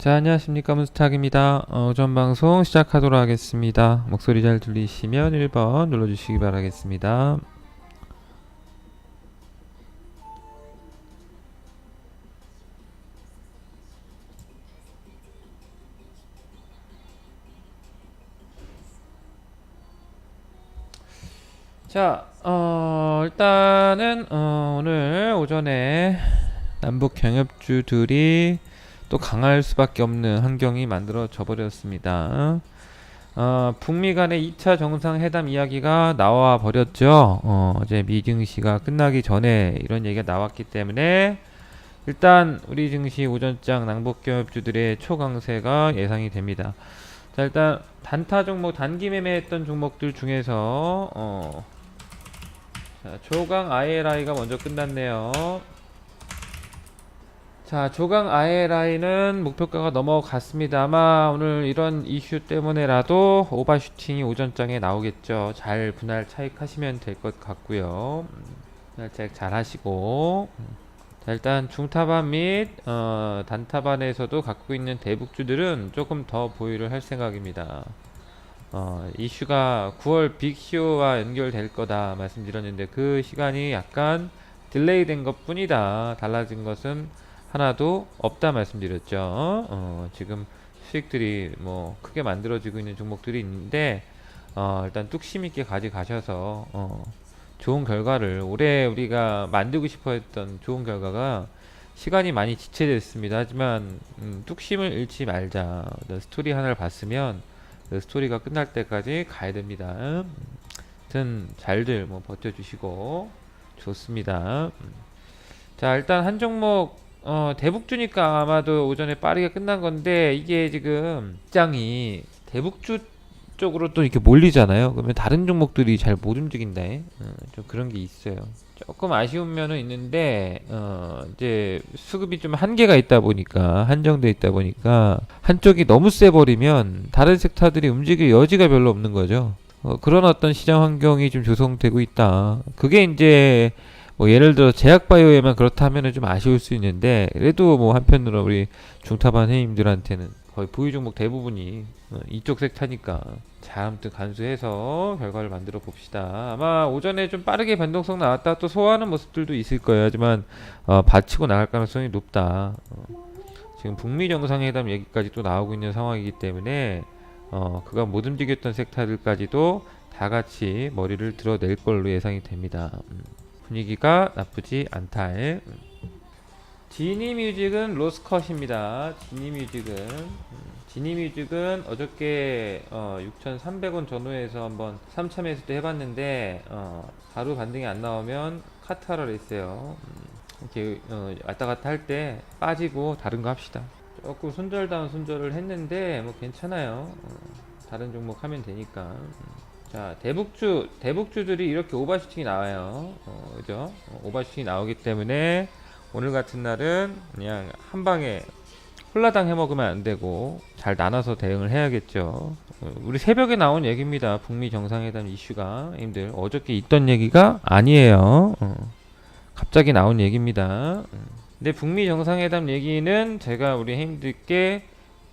자, 안녕하십니까. 문스탁입니다. 오전 방송 시작하도록 하겠습니다. 목소리 잘 들리시면 1번 눌러주시기 바라겠습니다. 자, 일단은 오늘 오전에 남북 경협주들이 또 강할 수밖에 없는 환경이 만들어져 버렸습니다. 북미 간의 2차 정상회담 이야기가 나와 버렸죠. 어제 미 증시가 끝나기 전에 이런 얘기가 나왔기 때문에 일단 우리 증시 오전장 낭복기업주들의 초강세가 예상이 됩니다. 자, 일단 단타 종목 단기 매매했던 종목들 중에서 자, 조강 ILI가 먼저 끝났네요. 자, 조강 ILI는 목표가가 넘어갔습니다. 아마 오늘 이런 이슈 때문에라도 오버슈팅이 오전장에 나오겠죠. 잘 분할 차익하시면 될 것 같고요. 분할 차익 잘 하시고. 자, 일단 중타반 및 단타반에서도 갖고 있는 대북주들은 조금 더 보유를 할 생각입니다. 이슈가 9월 빅쇼와 연결될 거다 말씀드렸는데 그 시간이 약간 딜레이 된 것 뿐이다. 달라진 것은 하나도 없다 말씀드렸죠. 지금 수익들이 뭐 크게 만들어지고 있는 종목들이 있는데 일단 뚝심 있게 가져가셔서 좋은 결과를 올해 우리가 만들고 싶어 했던 좋은 결과가 시간이 많이 지체됐습니다. 하지만 뚝심을 잃지 말자. 스토리 하나를 봤으면 그 스토리가 끝날 때까지 가야 됩니다. 하여튼 잘들 뭐 버텨주시고 좋습니다. 자, 일단 한 종목 대북주니까 아마도 오전에 빠르게 끝난 건데 이게 지금 시장이 대북주 쪽으로 또 이렇게 몰리잖아요. 그러면 다른 종목들이 잘 못 움직인다. 좀 그런 게 있어요. 조금 아쉬운 면은 있는데 이제 수급이 좀 한계가 있다 보니까 한정돼 있다 보니까 한쪽이 너무 세버리면 다른 섹터들이 움직일 여지가 별로 없는 거죠. 그런 어떤 시장 환경이 좀 조성되고 있다. 그게 이제 뭐 예를 들어 제약바이오에만 그렇다면은 좀 아쉬울 수 있는데 그래도 뭐 한편으로 우리 중타반 회원님들한테는 거의 보유 종목 대부분이 이쪽 섹터니까 자, 아무튼 간수해서 결과를 만들어 봅시다. 아마 오전에 좀 빠르게 변동성 나왔다 또 소화하는 모습들도 있을 거예요. 하지만 받치고 나갈 가능성이 높다. 지금 북미 정상회담 얘기까지 또 나오고 있는 상황이기 때문에 그가 못 움직였던 섹터들까지도 다 같이 머리를 들어낼 걸로 예상이 됩니다. 분위기가 나쁘지 않다. 지니뮤직은 로스컷입니다. 지니뮤직은 어저께 6,300원 전후에서 한번 3참에서 도 해봤는데 바로 반등이 안 나오면 카트하라 했어요. 이렇게 왔다 갔다 할 때 빠지고 다른 거 합시다. 조금 손절다운 손절을 했는데 뭐 괜찮아요. 다른 종목 하면 되니까. 자, 대북주들이 이렇게 오버슈팅이 나와요. 그죠? 오버슈팅이 나오기 때문에 오늘 같은 날은 그냥 한 방에 홀라당 해먹으면 안 되고 잘 나눠서 대응을 해야겠죠. 우리 새벽에 나온 얘기입니다. 북미 정상회담 이슈가 님들 어저께 있던 얘기가 아니에요. 갑자기 나온 얘기입니다. 근데 북미 정상회담 얘기는 제가 우리 형님들께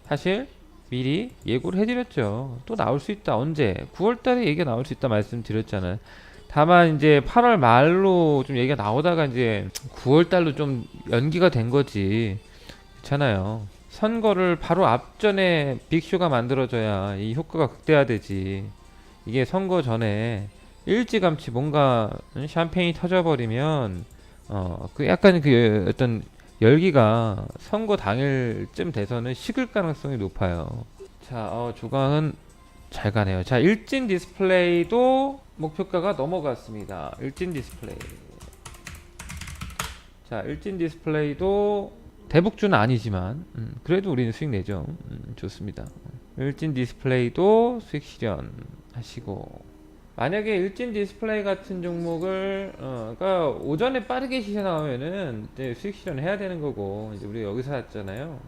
사실 미리 예고를 해드렸죠. 또 나올 수 있다. 언제? 9월달에 얘기가 나올 수 있다 말씀드렸잖아요. 다만 이제 8월 말로 좀 얘기가 나오다가 이제 9월달로 좀 연기가 된 거지. 그렇잖아요. 선거를 바로 앞전에 빅쇼가 만들어져야 이 효과가 극대화되지. 이게 선거 전에 일찌감치 뭔가 샴페인이 터져버리면 그 약간 그 어떤 열기가 선거 당일쯤 돼서는 식을 가능성이 높아요. 자, 조강은 잘 가네요. 자, 일진 디스플레이도 목표가가 넘어갔습니다. 일진 디스플레이. 자, 일진 디스플레이도 대북주는 아니지만 그래도 우리는 수익 내죠. 좋습니다. 일진 디스플레이도 수익 실현 하시고 만약에 일진 디스플레이 같은 종목을 그러니까 오전에 빠르게 시세 나오면은 이제 수익 실현 해야 되는 거고 이제 우리 여기서 샀잖아요.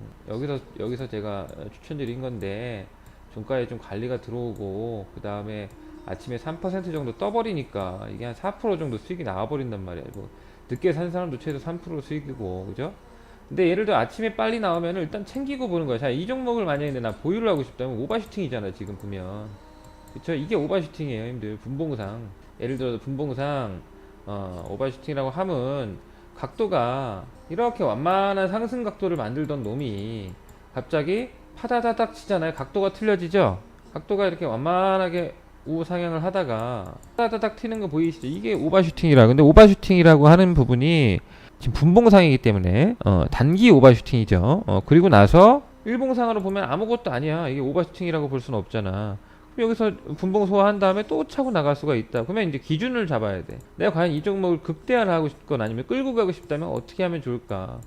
여기서 제가 추천드린 건데 종가에 좀 관리가 들어오고 그 다음에 아침에 3% 정도 떠버리니까 이게 한 4% 정도 수익이 나와버린단 말이야. 뭐 늦게 산 사람도 최소 3% 수익이고 그죠? 근데 예를 들어 아침에 빨리 나오면 일단 챙기고 보는 거야. 자, 이 종목을 만약에 나 보유를 하고 싶다면 오버슈팅이잖아 지금 보면. 그쵸? 이게 오버슈팅이에요 형님들. 분봉상 예를 들어서 분봉상 오버슈팅이라고 하면 각도가 이렇게 완만한 상승 각도를 만들던 놈이 갑자기 파다다닥 치잖아요. 각도가 틀려지죠. 각도가 이렇게 완만하게 우상향을 하다가 파다다닥 튀는 거 보이시죠? 이게 오버슈팅이라. 근데 오버슈팅이라고 하는 부분이 지금 분봉상이기 때문에 단기 오버슈팅이죠. 그리고 나서 일봉상으로 보면 아무것도 아니야. 이게 오버슈팅이라고 볼 수는 없잖아. 그럼 여기서 분봉 소화한 다음에 또 차고 나갈 수가 있다. 그러면 이제 기준을 잡아야 돼. 내가 과연 이 종목을 극대화를 하고 싶건 아니면 끌고 가고 싶다면 어떻게 하면 좋을까?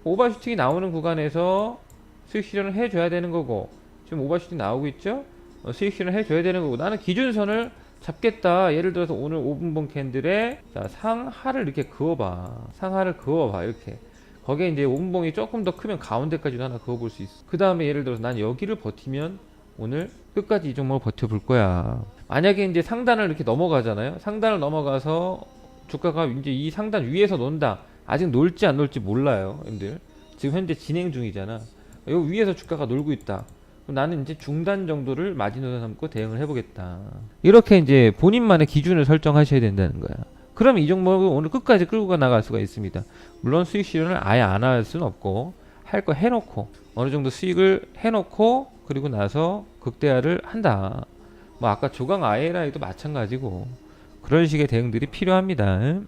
오버슈팅이 나오는 구간에서 수익 실현을 해줘야 되는 거고, 지금 오버슈팅 나오고 있죠? 수익 실현을 해줘야 되는 거고, 나는 기준선을 잡겠다. 예를 들어서 오늘 5분봉 캔들에 자, 상하를 이렇게 그어봐. 상하를 그어봐. 이렇게. 거기에 이제 5분봉이 조금 더 크면 가운데까지도 하나 그어볼 수 있어. 그 다음에 예를 들어서 난 여기를 버티면 오늘 끝까지 이 종목을 버텨볼 거야. 만약에 이제 상단을 이렇게 넘어가잖아요. 상단을 넘어가서 주가가 이제 이 상단 위에서 논다. 아직 놀지 안 놀지 몰라요. 여러분들. 지금 현재 진행 중이잖아. 여기 위에서 주가가 놀고 있다. 나는 이제 중단 정도를 마지노선 삼고 대응을 해보겠다. 이렇게 이제 본인만의 기준을 설정하셔야 된다는 거야. 그럼 이 종목을 오늘 끝까지 끌고 나갈 수가 있습니다. 물론 수익 실현을 아예 안 할 수는 없고 할 거 해놓고 어느 정도 수익을 해놓고 그리고 나서 극대화를 한다. 뭐 아까 조강 ILI도 마찬가지고 그런 식의 대응들이 필요합니다.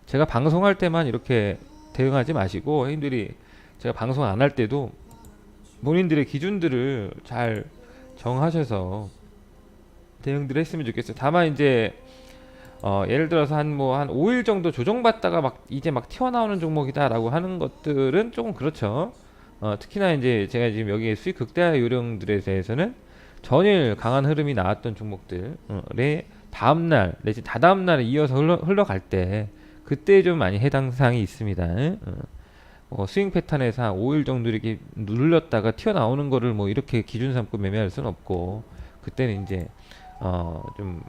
제가 방송할 때만 이렇게 대응하지 마시고 형님들이 제가 방송 안 할 때도 본인들의 기준들을 잘 정하셔서 대응들을 했으면 좋겠어요. 다만 이제 예를 들어서 한 5일 정도 조정받다가 막 이제 막 튀어나오는 종목이다라고 하는 것들은 조금 그렇죠. 특히나 이제 제가 지금 여기 수익 극대화 요령들에 대해서는 전일 강한 흐름이 나왔던 종목들의 다음날 내지 다다음날에 이어서 흘러갈 때 그때 좀 많이 해당 사항이 있습니다. 스윙 패턴에서 한 5일 정도 이렇게 눌렸다가 튀어나오는 거를 뭐 이렇게 기준 삼고 매매할 수는 없고 그때는 이제 좀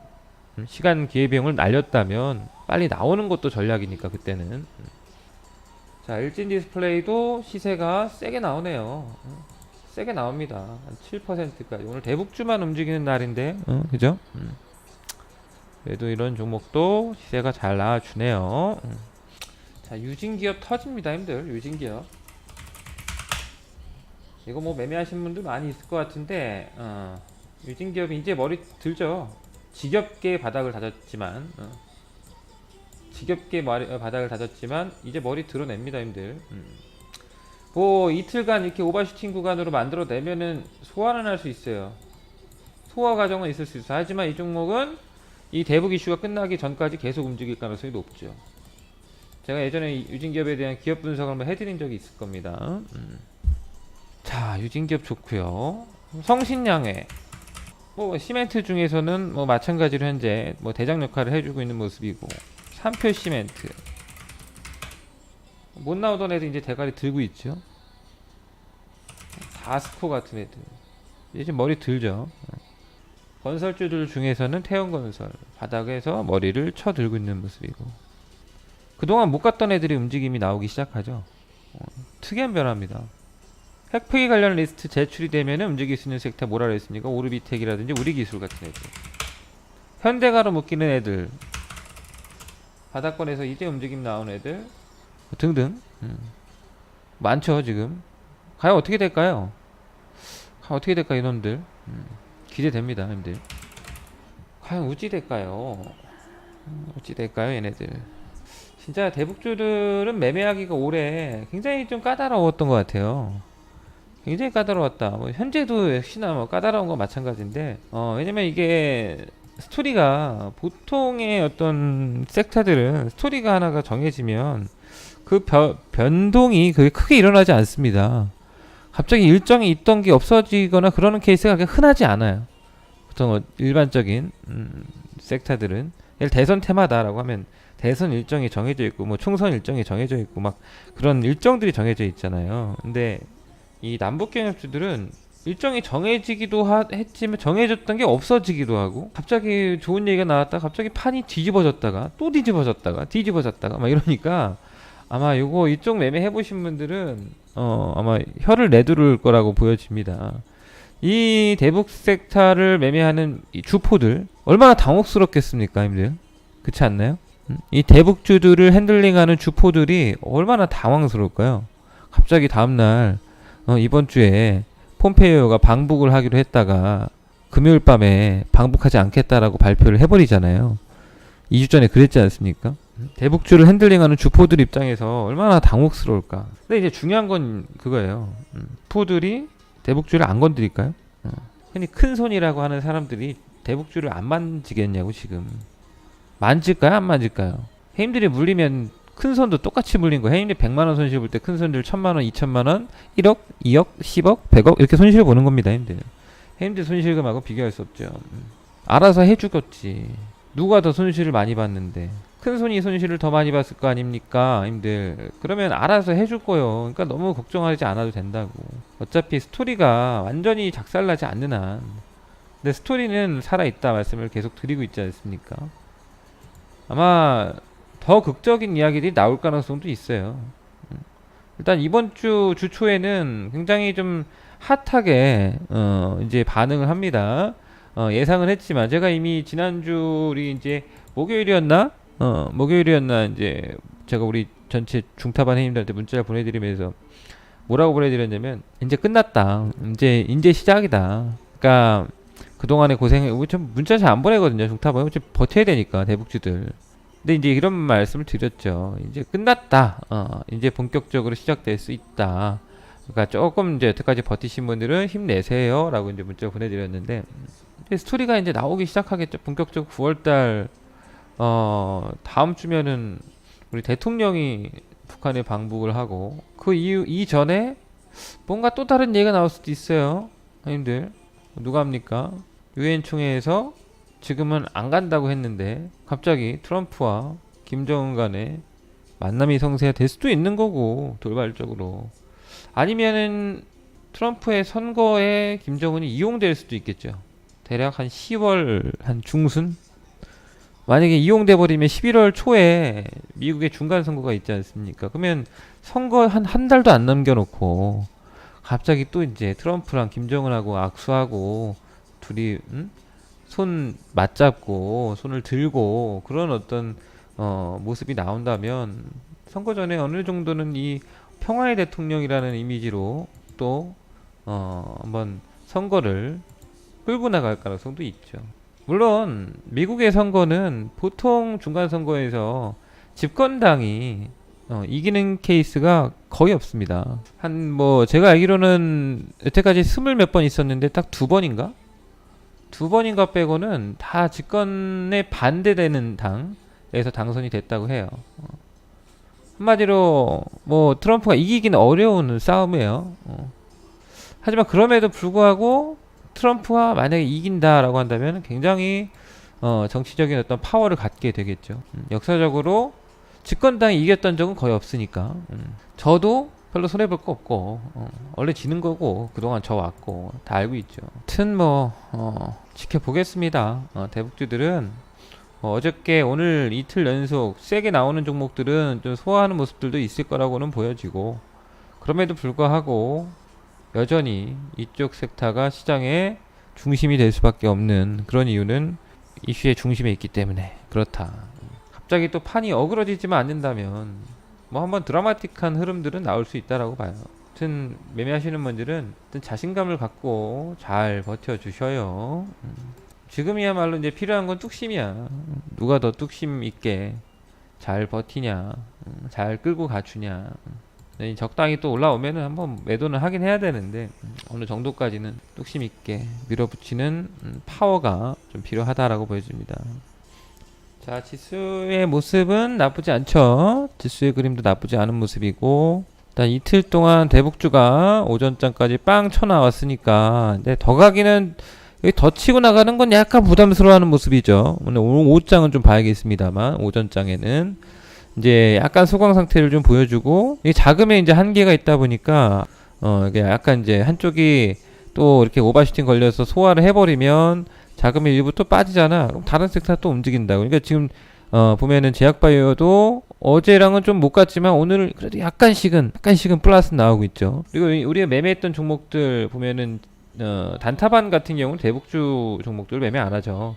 시간 기회비용을 날렸다면 빨리 나오는 것도 전략이니까 그때는. 자, 일진 디스플레이도 시세가 세게 나오네요. 세게 나옵니다. 한 7%까지. 오늘 대북주만 움직이는 날인데, 그죠? 그래도 이런 종목도 시세가 잘 나와주네요. 자, 유진기업 터집니다, 힘들. 유진기업. 이거 뭐 매매하신 분들 많이 있을 것 같은데, 유진기업이 이제 머리 들죠. 지겹게 바닥을 다졌지만, 바닥을 다졌지만 이제 머리 드러냅니다, 힘들. 뭐 이틀간 이렇게 오버슈팅 구간으로 만들어내면은 소화는 할 수 있어요. 소화 과정은 있을 수 있어요. 하지만 이 종목은 이 대북 이슈가 끝나기 전까지 계속 움직일 가능성이 높죠. 제가 예전에 유진기업에 대한 기업 분석을 한번 해드린 적이 있을 겁니다. 자, 유진기업 좋고요. 성신양해. 뭐 시멘트 중에서는 뭐 마찬가지로 현재 뭐 대장 역할을 해주고 있는 모습이고, 삼표 시멘트 못 나오던 애들 이제 대가리 들고 있죠. 다스코 같은 애들 이제 머리 들죠. 건설주들 중에서는 태연건설 바닥에서 머리를 쳐 들고 있는 모습이고, 그동안 못 갔던 애들이 움직임이 나오기 시작하죠. 특이한 변화입니다. 핵폐기 관련 리스트 제출이 되면 움직일 수 있는 섹터 뭐라 그랬습니까? 오르비텍이라든지 우리기술 같은 애들, 현대가로 묶이는 애들, 바닥권에서 이제 움직임 나온 애들 등등 많죠. 지금 과연 어떻게 될까요? 어떻게 될까 이놈들. 기대됩니다, 형들. 과연 어찌 될까요? 어찌 될까요, 얘네들. 진짜 대북주들은 매매하기가 올해 굉장히 좀 까다로웠던 것 같아요. 굉장히 까다로웠다. 뭐 현재도 역시나 뭐 까다로운 건 마찬가지인데, 왜냐면 이게 스토리가 보통의 어떤 섹터들은 스토리가 하나가 정해지면 그 변동이 그게 크게 일어나지 않습니다. 갑자기 일정이 있던 게 없어지거나 그러는 케이스가 그렇게 흔하지 않아요. 보통 일반적인 섹터들은 예를 대선 테마다라고 하면 대선 일정이 정해져 있고 뭐 총선 일정이 정해져 있고 막 그런 일정들이 정해져 있잖아요. 근데 이 남북 경협주들은 일정이 정해지기도 했지만 정해졌던 게 없어지기도 하고, 갑자기 좋은 얘기가 나왔다가 갑자기 판이 뒤집어졌다가 또 뒤집어졌다가 막 이러니까 아마 요거 이쪽 매매 해보신 분들은 아마 혀를 내두를 거라고 보여집니다. 이 대북 섹터를 매매하는 이 주포들 얼마나 당혹스럽겠습니까, 님들? 그렇지 않나요? 이 대북주들을 핸들링하는 주포들이 얼마나 당황스러울까요? 갑자기 다음날 이번 주에 폼페이오가 방북을 하기로 했다가 금요일 밤에 방북하지 않겠다라고 발표를 해버리잖아요. 2주 전에 그랬지 않습니까? 대북주를 핸들링하는 주포들 입장에서 얼마나 당혹스러울까. 근데 이제 중요한 건 그거예요. 주포들이 대북주를 안 건드릴까요? 흔히 큰 손이라고 하는 사람들이 대북주를 안 만지겠냐고 지금. 만질까요? 안 만질까요? 해임들이 물리면 큰 손도 똑같이 물린 거예요. 해임들이 100만원 손실 볼 때 큰 손들 1000만원, 2000만원, 1억, 2억, 10억, 100억 이렇게 손실 보는 겁니다. 해임들 손실금하고 비교할 수 없죠. 알아서 해주겠지. 누가 더 손실을 많이 봤는데. 큰 손이 손실을 더 많이 봤을 거 아닙니까? 힘들. 그러면 알아서 해줄 거요. 그러니까 너무 걱정하지 않아도 된다고. 어차피 스토리가 완전히 작살나지 않는 한. 근데 스토리는 살아있다 말씀을 계속 드리고 있지 않습니까? 아마 더 극적인 이야기들이 나올 가능성도 있어요. 일단 이번 주 주초에는 굉장히 좀 핫하게 이제 반응을 합니다. 예상은 했지만 제가 이미 지난주이 이제 목요일이었나? 목요일이었나 이제 제가 우리 전체 중타반 회원님들한테 문자를 보내드리면서 뭐라고 보내드렸냐면 이제 끝났다. 이제 시작이다. 그러니까 그동안의 고생에 좀 문자 잘 안 보내거든요. 중타반 좀 버텨야 되니까 대북주들. 근데 이제 이런 말씀을 드렸죠. 이제 끝났다. 이제 본격적으로 시작될 수 있다. 그러니까 조금 이제 여태까지 버티신 분들은 힘내세요라고 이제 문자 보내드렸는데 스토리가 이제 나오기 시작하겠죠. 본격적으로 9월달 다음 주면은 우리 대통령이 북한에 방북을 하고 그 이전에 뭔가 또 다른 얘기가 나올 수도 있어요. 형님들 누가 합니까? 유엔 총회에서 지금은 안 간다고 했는데 갑자기 트럼프와 김정은 간에 만남이 성사가 될 수도 있는 거고 돌발적으로 아니면은 트럼프의 선거에 김정은이 이용될 수도 있겠죠. 대략 한 10월 한 중순 만약에 이용돼 버리면 11월 초에 미국의 중간 선거가 있지 않습니까? 그러면 선거 한 달도 안 남겨놓고 갑자기 또 이제 트럼프랑 김정은하고 악수하고 둘이 손 맞잡고 손을 들고 그런 어떤 모습이 나온다면 선거 전에 어느 정도는 이 평화의 대통령이라는 이미지로 또 한번 선거를 끌고 나갈 가능성도 있죠. 물론 미국의 선거는 보통 중간 선거에서 집권당이 이기는 케이스가 거의 없습니다. 한 뭐 제가 알기로는 여태까지 20몇 번 있었는데 딱 2번인가? 2번인가 빼고는 다 집권에 반대되는 당에서 당선이 됐다고 해요. 한마디로 뭐 트럼프가 이기기는 어려운 싸움이에요. 하지만 그럼에도 불구하고 트럼프가 만약에 이긴다라고 한다면 굉장히 정치적인 어떤 파워를 갖게 되겠죠. 역사적으로 집권당이 이겼던 적은 거의 없으니까 저도 별로 손해볼 거 없고 원래 지는 거고 그동안 져왔고 다 알고 있죠. 하여튼 뭐 지켜보겠습니다. 대북주들은 어저께 오늘 이틀 연속 세게 나오는 종목들은 좀 소화하는 모습들도 있을 거라고는 보여지고 그럼에도 불구하고 여전히 이쪽 섹터가 시장의 중심이 될 수밖에 없는 그런 이유는 이슈의 중심에 있기 때문에 그렇다. 갑자기 또 판이 어그러지지만 않는다면 뭐 한번 드라마틱한 흐름들은 나올 수 있다라고 봐요. 아무튼 매매하시는 분들은 자신감을 갖고 잘 버텨주셔요. 지금이야말로 이제 필요한 건 뚝심이야. 누가 더 뚝심 있게 잘 버티냐, 잘 끌고 가주냐. 적당히 또 올라오면은 한번 매도는 하긴 해야 되는데 어느 정도까지는 뚝심 있게 밀어붙이는 파워가 좀 필요하다라고 보여집니다. 자, 지수의 모습은 나쁘지 않죠. 지수의 그림도 나쁘지 않은 모습이고 일단 이틀 동안 대북주가 오전장까지 빵 쳐나왔으니까 근데 더 가기는 여기 더 치고 나가는 건 약간 부담스러워하는 모습이죠. 오늘 오후장은 좀 봐야겠습니다만 오전장에는 이제 약간 소강 상태를 좀 보여주고 이 자금에 이제 한계가 있다 보니까 이게 약간 이제 한쪽이 또 이렇게 오버슈팅 걸려서 소화를 해버리면 자금의 일부 또 빠지잖아. 그럼 다른 섹터 또 움직인다고. 그러니까 지금 보면은 제약바이오도 어제랑은 좀 못 갔지만 오늘 그래도 약간씩은 플러스 나오고 있죠. 그리고 우리가 매매했던 종목들 보면은 단타반 같은 경우는 대북주 종목들 매매 안 하죠.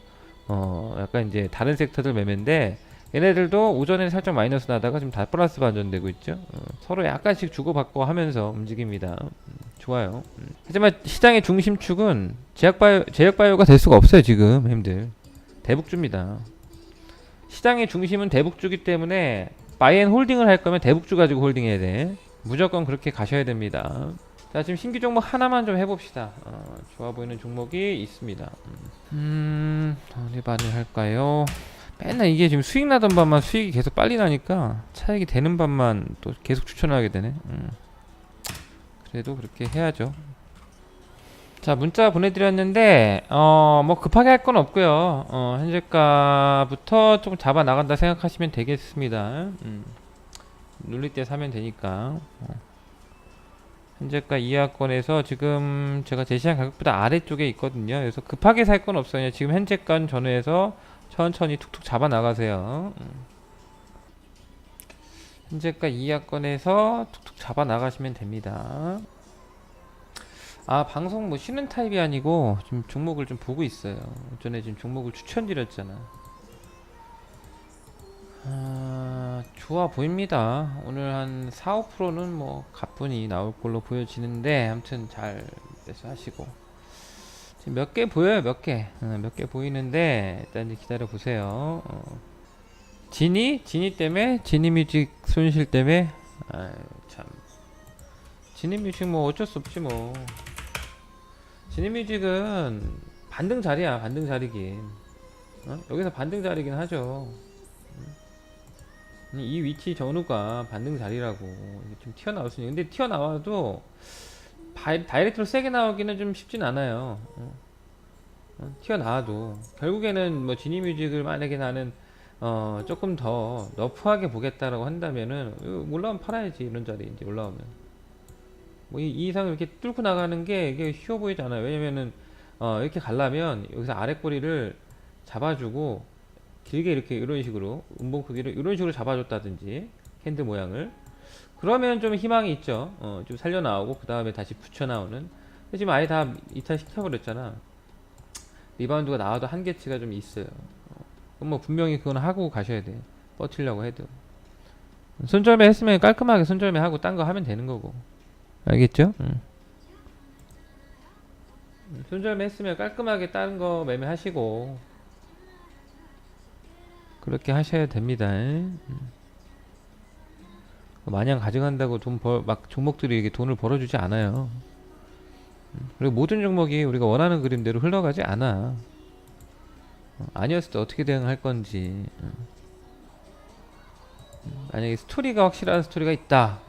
약간 이제 다른 섹터들 매매인데 얘네들도 오전에 살짝 마이너스 나다가 지금 다 플러스 반전되고 있죠. 서로 약간씩 주고받고 하면서 움직입니다. 좋아요. 하지만 시장의 중심축은 제약바이오가 될 수가 없어요. 지금 힘들 대북주입니다. 시장의 중심은 대북주기 때문에 바이앤홀딩을 할 거면 대북주 가지고 홀딩해야 돼. 무조건 그렇게 가셔야 됩니다. 자, 지금 신규 종목 하나만 좀 해봅시다. 좋아 보이는 종목이 있습니다. 어디 반을 할까요? 맨날 이게 지금 수익 나던 밤만 수익이 계속 빨리 나니까 차익이 되는 밤만 또 계속 추천하게 되네. 그래도 그렇게 해야죠. 자, 문자 보내드렸는데 뭐 급하게 할 건 없고요. 현재가부터 조금 잡아 나간다 생각하시면 되겠습니다. 눌릴 때 사면 되니까. 현재가 이하권에서 지금 제가 제시한 가격보다 아래쪽에 있거든요. 그래서 급하게 살 건 없어요. 지금 현재가 전후에서 천천히 툭툭 잡아 나가세요. 현재가 이하권에서 툭툭 잡아 나가시면 됩니다. 방송 뭐 쉬는 타입이 아니고 지금 종목을 좀 보고 있어요. 전에 지금 종목을 추천드렸잖아. 좋아 보입니다. 오늘 한 4, 5%는 뭐 가뿐히 나올 걸로 보여지는데 아무튼 잘 돼서 하시고 지금 몇 개 보여요. 몇 개 보이는데 일단 이제 기다려 보세요. 지니 때문에 지니뮤직 손실 때문에 참 지니뮤직 뭐 어쩔 수 없지 뭐. 지니뮤직은 반등 자리야. 반등 자리긴 여기서 반등 자리긴 하죠. 이 위치 전후가 반등 자리라고 좀 튀어나올 수 있는. 근데 튀어나와도 다이렉트로 세게 나오기는 좀 쉽진 않아요. 튀어나와도 결국에는 뭐 지니뮤직을 만약에 나는 조금 더 너프하게 보겠다라고 한다면은 올라오면 팔아야지. 이런 자리 이제 올라오면 뭐 이 이상 이렇게 뚫고 나가는 게 이게 쉬워 보이지 않아요. 왜냐면은 이렇게 가려면 여기서 아래 꼬리를 잡아주고 길게 이렇게 이런 식으로 음봉 크기를 이런 식으로 잡아줬다든지 캔들 모양을 그러면 좀 희망이 있죠. 좀 살려 나오고 그 다음에 다시 붙여 나오는. 근데 지금 아예 다 이탈 시켜버렸잖아. 리바운드가 나와도 한계치가 좀 있어요. 그럼 뭐 분명히 그건 하고 가셔야 돼. 버티려고 해도 손절매 했으면 깔끔하게 손절매 하고 딴 거 하면 되는 거고. 알겠죠? 손절매 했으면 깔끔하게 다른 거 매매하시고 그렇게 하셔야 됩니다. 마냥 가져간다고 막 종목들이 이게 돈을 벌어주지 않아요. 그리고 모든 종목이 우리가 원하는 그림대로 흘러가지 않아. 아니었을 때 어떻게 대응할 건지. 만약에 스토리가 확실한 스토리가 있다.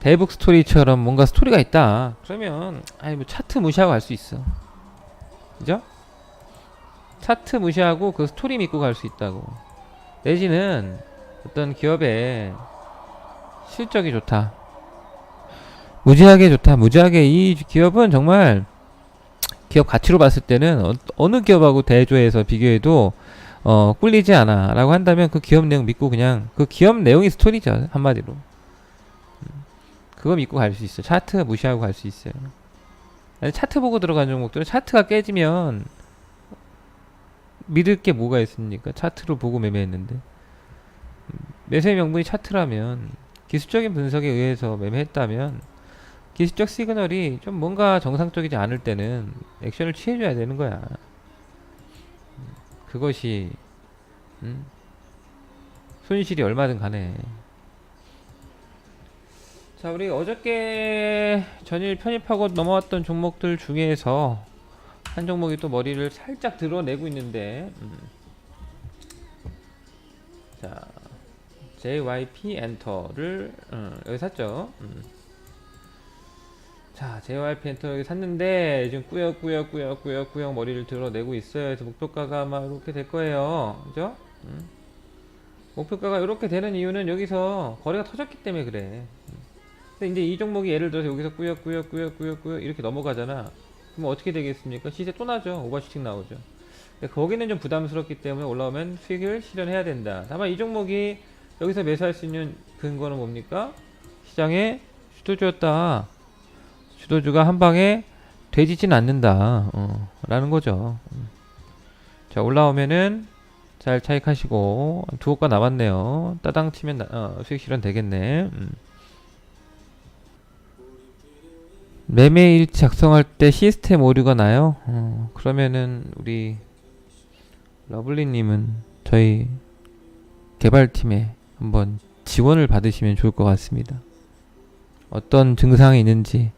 대북 스토리처럼 뭔가 스토리가 있다. 그러면 뭐 차트 무시하고 갈 수 있어. 그죠? 차트 무시하고 그 스토리 믿고 갈 수 있다고. 내지는 어떤 기업의 실적이 좋다. 무지하게 좋다. 무지하게 이 기업은 정말 기업 가치로 봤을 때는 어느 기업하고 대조해서 비교해도 꿀리지 않아 라고 한다면 그 기업 내용 믿고 그냥 그 기업 내용이 스토리죠. 한마디로. 그거 믿고 갈 수 있어. 차트 무시하고 갈 수 있어요. 차트 보고 들어간 종목들은 차트가 깨지면 믿을 게 뭐가 있습니까? 차트로 보고 매매했는데. 매수의 명분이 차트라면 기술적인 분석에 의해서 매매했다면 기술적 시그널이 좀 뭔가 정상적이지 않을 때는 액션을 취해줘야 되는 거야. 그것이 손실이 얼마든 간에. 자, 우리 어저께 전일 편입하고 넘어왔던 종목들 중에서 한 종목이 또 머리를 살짝 드러내고 있는데 자, JYP 엔터를 여기 샀죠. 자, JYP 엔터 여기 샀는데 지금 꾸역꾸역 머리를 드러내고 있어요. 그래서 목표가가 아마 이렇게 될 거예요. 그죠? 목표가가 이렇게 되는 이유는 여기서 거래가 터졌기 때문에 그래. 근데 이제 이 종목이 예를 들어서 여기서 꾸역 이렇게 넘어가잖아. 그럼 어떻게 되겠습니까? 시세 또 나죠. 오버슈팅 나오죠. 근데 거기는 좀 부담스럽기 때문에 올라오면 수익을 실현해야 된다. 다만 이 종목이 여기서 매수할 수 있는 근거는 뭡니까? 시장에 주도주였다. 주도주가 한 방에 되지진 않는다. 라는 거죠. 자, 올라오면은 잘 차익하시고, 두 호가 남았네요. 따당 치면 수익 실현 되겠네. 매매일 작성할 때 시스템 오류가 나요? 그러면은 우리 러블리님은 저희 개발팀에 한번 지원을 받으시면 좋을 것 같습니다. 어떤 증상이 있는지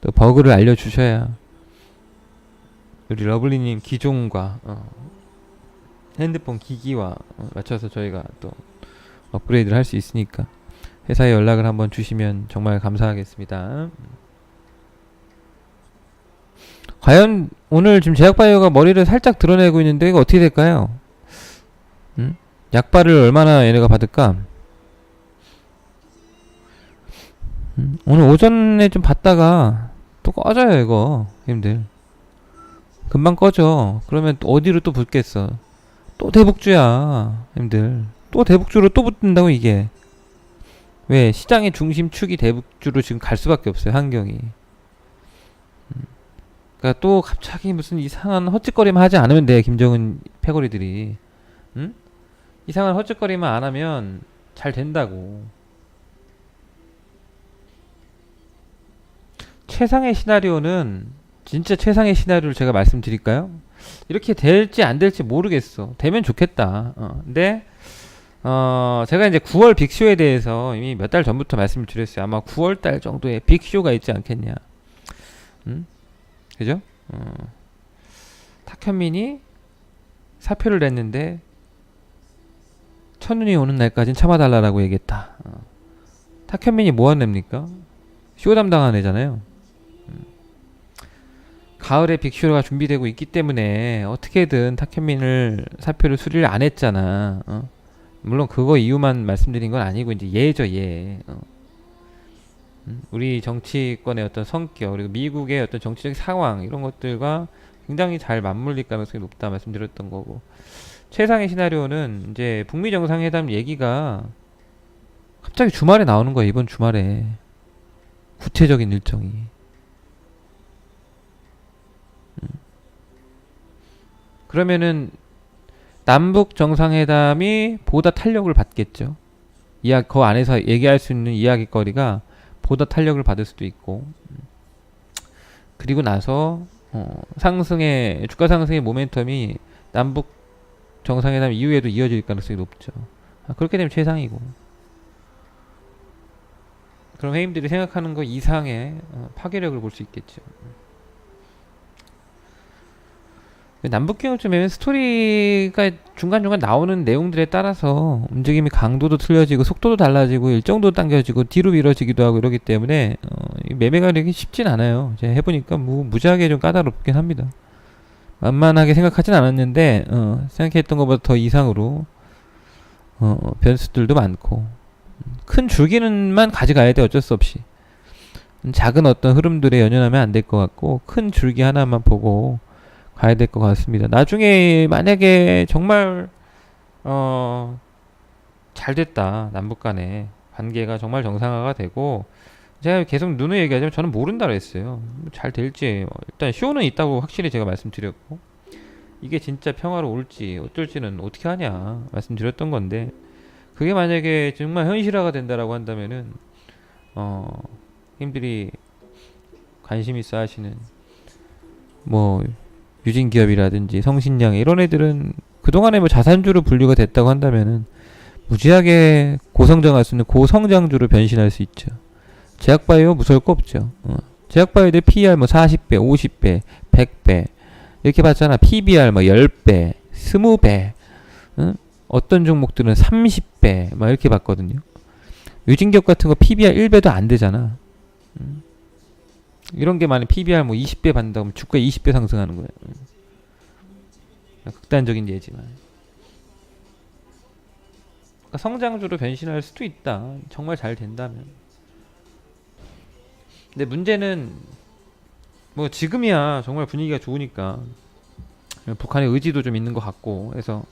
또 버그를 알려주셔야 우리 러블리님 기종과 핸드폰 기기와 맞춰서 저희가 또 업그레이드를 할 수 있으니까 회사에 연락을 한번 주시면 정말 감사하겠습니다. 과연 오늘 지금 제약바이오가 머리를 살짝 드러내고 있는데 이거 어떻게 될까요? 약발을 얼마나 얘네가 받을까? 오늘 오전에 좀 봤다가 또 꺼져요 이거 힘들. 금방 꺼져. 그러면 또 어디로 또 붙겠어? 또 대북주야 힘들. 또 대북주로 또 붙는다고 이게. 왜? 시장의 중심축이 대북주로 지금 갈 수밖에 없어요 환경이. 그러니까 또 갑자기 무슨 이상한 헛짓거리만 하지 않으면 돼 김정은 패거리들이. 응? 이상한 헛짓거리만 안 하면 잘 된다고. 최상의 시나리오는 진짜 최상의 시나리오를 제가 말씀드릴까요? 이렇게 될지 안 될지 모르겠어. 되면 좋겠다. 근데 제가 이제 9월 빅쇼에 대해서 이미 몇 달 전부터 말씀을 드렸어요. 아마 9월 달 정도에 빅쇼가 있지 않겠냐. 그죠? 탁현민이 사표를 냈는데 첫눈이 오는 날까진 참아달라고 얘기했다. 탁현민이 뭐한 애입니까? 쇼 담당한 애잖아요. 가을에 빅쇼가 준비되고 있기 때문에 어떻게든 탁현민을 사표를 수리를 안 했잖아. 물론 그거 이유만 말씀드린 건 아니고 이제 예죠 예. 우리 정치권의 어떤 성격 그리고 미국의 어떤 정치적 상황 이런 것들과 굉장히 잘 맞물릴 가능성이 높다 말씀드렸던 거고, 최상의 시나리오는 이제 북미 정상회담 얘기가 갑자기 주말에 나오는 거야. 이번 주말에 구체적인 일정이. 그러면은 남북 정상회담이 보다 탄력을 받겠죠. 그 안에서 얘기할 수 있는 이야기거리가 보다 탄력을 받을 수도 있고, 그리고 나서 상승의 주가 상승의 모멘텀이 남북 정상회담 이후에도 이어질 가능성이 높죠. 그렇게 되면 최상이고, 그럼 회원들이 생각하는 거 이상의 파괴력을 볼 수 있겠죠. 남북경협점에 스토리가 중간중간 나오는 내용들에 따라서 움직임의 강도도 틀려지고 속도도 달라지고 일정도 당겨지고 뒤로 미뤄지기도 하고 이러기 때문에 매매가 이렇게 쉽진 않아요. 제가 해보니까 무지하게 좀 까다롭긴 합니다. 만만하게 생각하진 않았는데 생각했던 것보다 더 이상으로 변수들도 많고, 큰 줄기는만 가져가야 돼. 어쩔 수 없이 작은 어떤 흐름들에 연연하면 안 될 것 같고 큰 줄기 하나만 보고 가야 될 것 같습니다. 나중에 만약에 정말 잘 됐다, 남북 간의 관계가 정말 정상화가 되고, 제가 계속 누누이 얘기하자면 저는 모른다 그랬어요. 잘 될지 일단 쇼는 있다고 확실히 제가 말씀드렸고, 이게 진짜 평화로 올지 어쩔지는 어떻게 하냐 말씀드렸던 건데, 그게 만약에 정말 현실화가 된다라고 한다면은 님들이 관심 있어 하시는 뭐 유진기업이라든지 성신양 이런 애들은 그동안에 뭐 자산주로 분류가 됐다고 한다면은 무지하게 고성장할 수 있는 고성장주로 변신할 수 있죠. 제약바이오 무서울 거 없죠. 제약바이오들 PER 뭐 40배, 50배, 100배 이렇게 봤잖아. PBR 뭐 10배, 20배, 어떤 종목들은 30배 막 이렇게 봤거든요. 유진기업 같은 거 PBR 1배도 안 되잖아. 이런 게 많은 PBR 뭐 20배 받는다고 하면 주가 20배 상승하는 거야. 극단적인 예지만. 그러니까 성장주로 변신할 수도 있다. 정말 잘 된다면. 근데 문제는 뭐 지금이야 정말 분위기가 좋으니까 북한의 의지도 좀 있는 것 같고 해서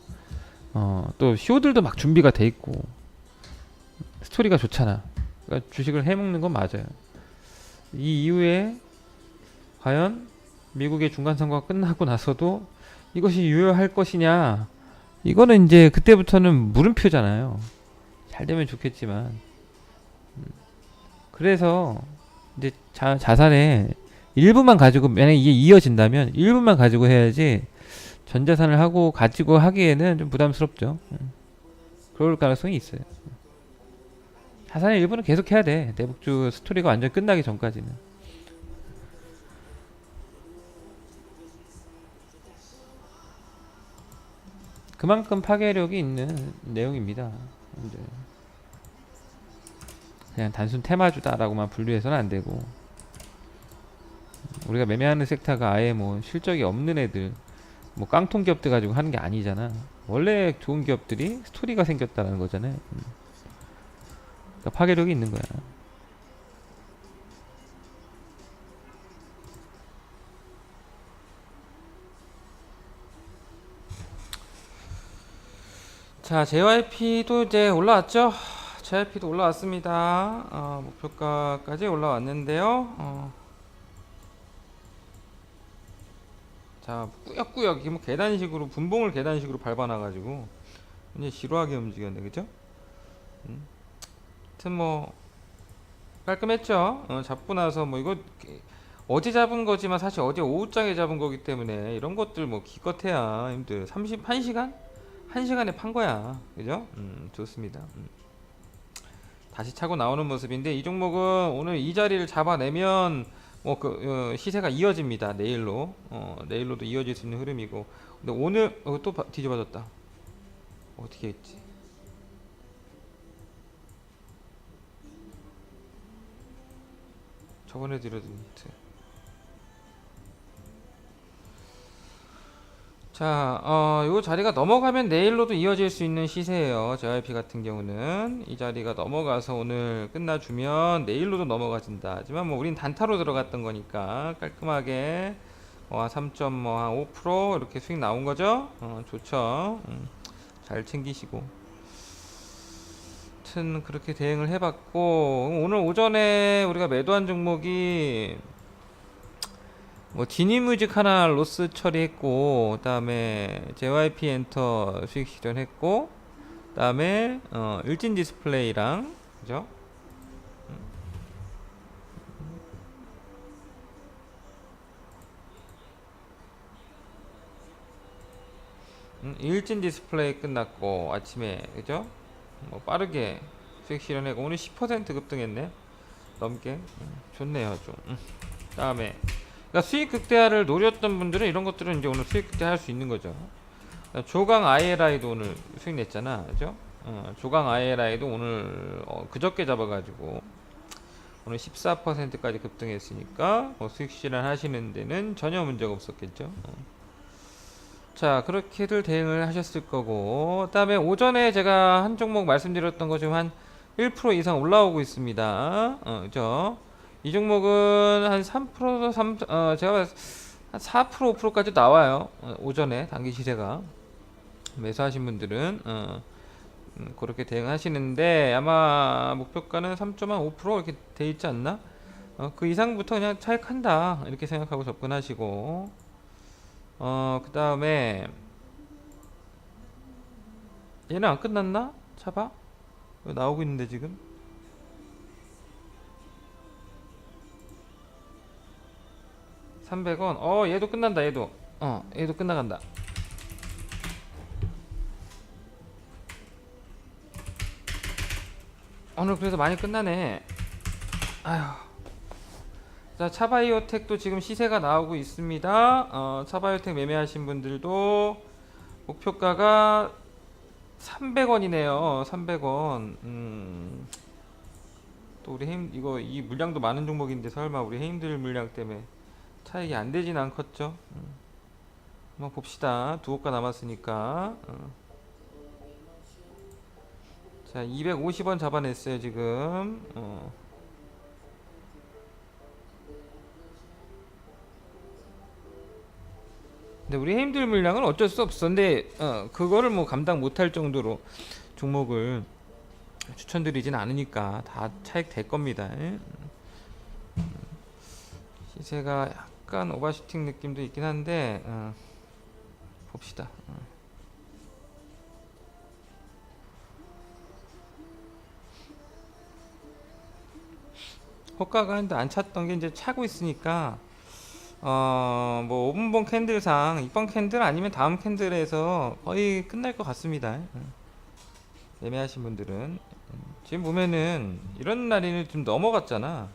또 쇼들도 막 준비가 돼 있고 스토리가 좋잖아. 그러니까 주식을 해먹는 건 맞아요. 이 이후에 과연 미국의 중간 선거가 끝나고 나서도 이것이 유효할 것이냐? 이거는 이제 그때부터는 물음표잖아요. 잘 되면 좋겠지만. 그래서 이제 자산에 일부만 가지고 만약 이게 이어진다면 일부만 가지고 해야지 전 자산을 하고 가지고 하기에는 좀 부담스럽죠. 그럴 가능성이 있어요. 자산의 일부는 계속 해야 돼. 대북주 스토리가 완전 끝나기 전까지는. 그만큼 파괴력이 있는 내용입니다. 이제 그냥 단순 테마주다라고만 분류해서는 안 되고, 우리가 매매하는 섹터가 아예 뭐 실적이 없는 애들, 뭐 깡통 기업들 가지고 하는 게 아니잖아. 원래 좋은 기업들이 스토리가 생겼다는 거잖아요. 그러니까 파괴력이 있는 거야. 자, JYP도 이제 올라왔죠? JYP도 올라왔습니다. 목표가까지 올라왔는데요. 자, 꾸역꾸역 이게 뭐 계단식으로 분봉을 계단식으로 밟아놔가지고 이제 지루하게 움직였네, 그죠? 하여튼 뭐 깔끔했죠. 잡고 나서 뭐 이거 어제 잡은 거지만 사실 어제 오후장에 잡은 거기 때문에 이런 것들 뭐 기껏해야 힘들 31시간? 1시간에 판 거야, 그죠? 좋습니다. 다시 차고 나오는 모습인데 이 종목은 오늘 이 자리를 잡아내면 뭐 시세가 이어집니다. 내일로 내일로도 이어질 수 있는 흐름이고, 근데 오늘 또 뒤집어졌다. 어떻게 했지? 저번에 들어둔 히트. 자, 요 자리가 넘어가면 내일로도 이어질 수 있는 시세예요. JYP 같은 경우는 이 자리가 넘어가서 오늘 끝나주면 내일로도 넘어가진다. 하지만 뭐 우린 단타로 들어갔던 거니까 깔끔하게 3.5% 이렇게 수익 나온 거죠. 좋죠. 잘 챙기시고. 하여튼 그렇게 대응을 해봤고, 오늘 오전에 우리가 매도한 종목이 뭐 지니뮤직 하나 로스 처리했고, 그다음에 JYP 엔터 수익 실현했고, 그다음에 일진 디스플레이랑, 그죠? 일진 디스플레이 끝났고 아침에, 그죠? 뭐 빠르게 수익 실현하고 오늘 10% 급등했네. 넘게. 좋네요 좀. 다음에 그러니까 수익 극대화를 노렸던 분들은 이런 것들은 이제 오늘 수익 극대화 할 수 있는 거죠. 조강 ILI도 오늘 수익 냈잖아, 그죠? 조강 ILI도 오늘 그저께 잡아가지고 오늘 14%까지 급등했으니까 수익 실현 하시는 데는 전혀 문제가 없었겠죠. 자, 그렇게들 대응을 하셨을 거고, 그 다음에 오전에 제가 한 종목 말씀드렸던 거 지금 한 1% 이상 올라오고 있습니다. 그죠? 이 종목은 한 3%, 제가 한 4%, 5%까지 나와요. 오전에 단기 시세가. 매수하신 분들은, 그렇게 대응하시는데, 아마 목표가는 3.5% 이렇게 돼 있지 않나? 그 이상부터 그냥 차익한다. 이렇게 생각하고 접근하시고, 그 다음에, 얘는 안 끝났나? 차봐? 나오고 있는데 지금? $300. 얘도 끝난다. 얘도 끝나간다. 오늘 그래서 많이 끝나네. 아휴. 자, 차바이오텍도 지금 시세가 나오고 있습니다. 차바이오텍 매매하신 분들도 목표가가 300원이네요. 300원. 또 우리 이 물량도 많은 종목인데 설마 우리 해임들 물량 때문에 차익이 안 되진 않겠죠. 한번 봅시다. 두 호가 남았으니까. 자, 250원 잡아냈어요 지금. 근데 우리 해임들 물량은 어쩔 수 없어. 근데 그거를 뭐 감당 못할 정도로 종목을 추천드리진 않으니까 다 차익 될 겁니다. 예? 시세가 약간 오버슈팅 느낌도 있긴 한데 봅시다. 호가가 근데 안 찼던 게 이제 차고 있으니까 뭐 5분봉 캔들상 이번 캔들 아니면 다음 캔들에서 거의 끝날 것 같습니다. 매매하신 분들은 지금 보면은 이런 라인을 좀 넘어갔잖아.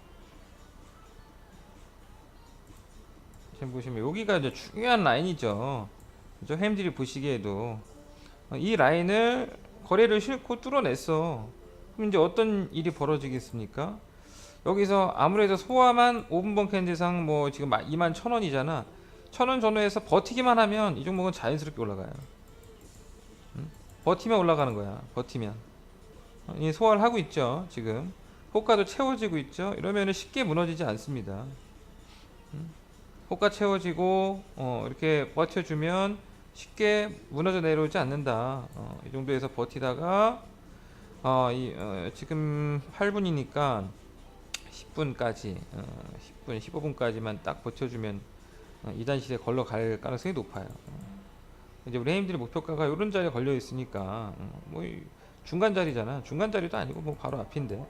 지금 보시면 여기가 이제 중요한 라인이죠. 그죠? 햄들이 보시기에도 이 라인을 거래를 싫고 뚫어냈어. 그럼 이제 어떤 일이 벌어지겠습니까? 여기서 아무래도 소화만 5분봉 캔들상 뭐 지금 21,000원이잖아. 1,000원 전후에서 버티기만 하면 이 종목은 자연스럽게 올라가요. 버티면 올라가는 거야. 버티면. 이 소화를 하고 있죠. 지금 호가도 채워지고 있죠. 이러면 쉽게 무너지지 않습니다. 호가 채워지고 이렇게 버텨주면 쉽게 무너져 내려오지 않는다. 이 정도에서 버티다가 지금 8분이니까 10분까지 10분 15분까지만 딱 버텨주면 2단 시세 걸러갈 가능성이 높아요. 이제 우리 해임들의 목표가가 이런 자리에 걸려 있으니까 뭐 중간 자리잖아. 중간 자리도 아니고 뭐 바로 앞인데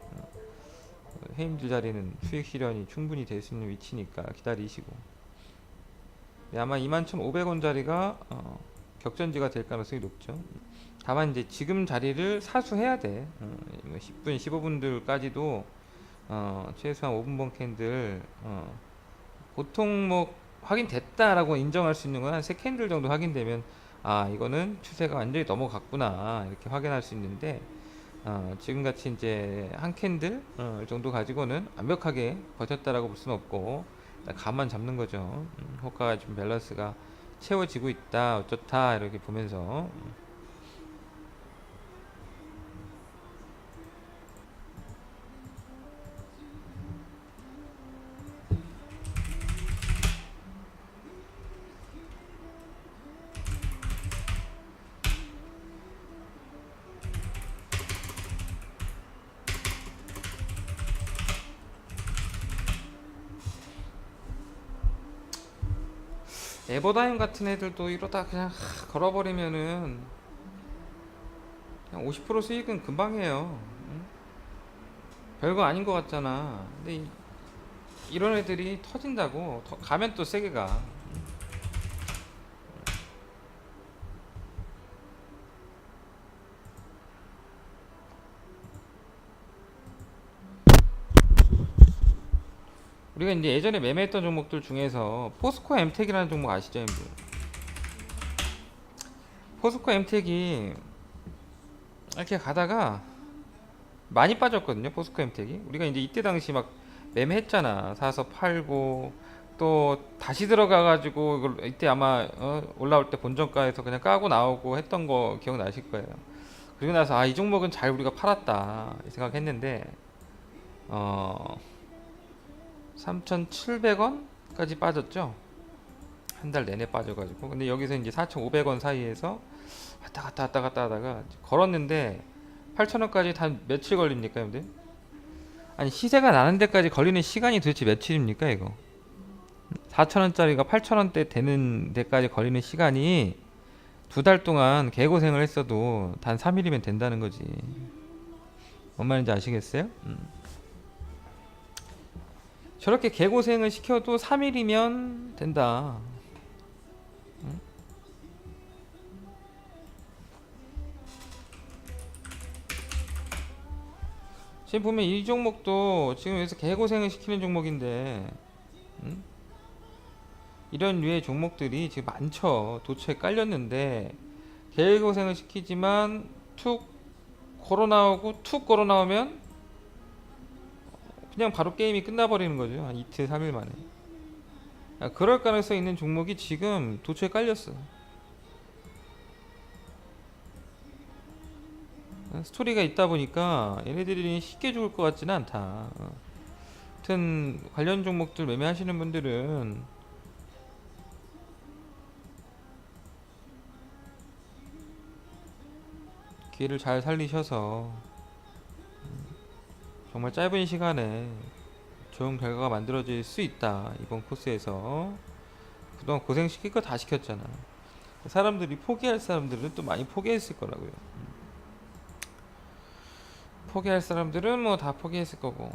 해임들 자리는 수익 실현이 충분히 될 수 있는 위치니까 기다리시고 아마 21,500원 자리가 격전지가 될 가능성이 높죠. 다만 이제 지금 자리를 사수해야 돼. 10분 15분들까지도 최소한 5분봉 캔들 보통 뭐 확인됐다라고 인정할 수 있는 건 한 3캔들 정도 확인되면 이거는 추세가 완전히 넘어갔구나 이렇게 확인할 수 있는데 지금같이 이제 한 캔들 정도 가지고는 완벽하게 버텼다라고 볼 수는 없고 감만 잡는 거죠. 호가가 좀 밸런스가 채워지고 있다 어쩌다 이렇게 보면서 에버다임 같은 애들도 이러다 그냥 걸어버리면은 그냥 50% 수익은 금방 해요. 응? 별거 아닌 것 같잖아. 근데 이런 애들이 터진다고 가면 또 세게 가. 우리가 이제 예전에 매매했던 종목들 중에서 포스코 엠텍이라는 종목 아시죠, 여러분? 포스코 엠텍이 이렇게 가다가 많이 빠졌거든요. 포스코 엠텍이 우리가 이제 이때 당시 막 매매했잖아. 사서 팔고 또 다시 들어가가지고 이걸 이때 아마 올라올 때 본전가에서 그냥 까고 나오고 했던 거 기억나실 거예요. 그리고 나서 이 종목은 잘 우리가 팔았다 이 생각했는데 3,700원까지 빠졌죠. 한 달 내내 빠져가지고 근데 여기서 이제 4,500원 사이에서 왔다 갔다 하다가 걸었는데 8,000원까지 단 며칠 걸립니까, 근데? 아니 시세가 나는 데까지 걸리는 시간이 도대체 며칠입니까, 이거? 4,000원짜리가 8,000원대 되는 데까지 걸리는 시간이 2달 동안 개고생을 했어도 단 3일이면 된다는 거지. 뭔 말인지 아시겠어요? 저렇게 개고생을 시켜도 3일이면 된다. 지금 보면 이 종목도 지금 여기서 개고생을 시키는 종목인데 이런 류의 종목들이 지금 많죠. 도처에 깔렸는데 개고생을 시키지만 툭 걸어 나오고 툭 걸어 나오면 그냥 바로 게임이 끝나버리는 거죠. 한 이틀 3일 만에. 그럴 가능성이 있는 종목이 지금 도처에 깔렸어. 스토리가 있다 보니까 얘네들이 쉽게 죽을 것 같지는 않다. 하여튼 관련 종목들 매매하시는 분들은 기회를 잘 살리셔서 정말 짧은 시간에 좋은 결과가 만들어질 수 있다. 이번 코스에서 그동안 고생시킬 거 다 시켰잖아. 사람들이 포기할 사람들은 또 많이 포기했을 거라고요. 포기할 사람들은 뭐 다 포기했을 거고,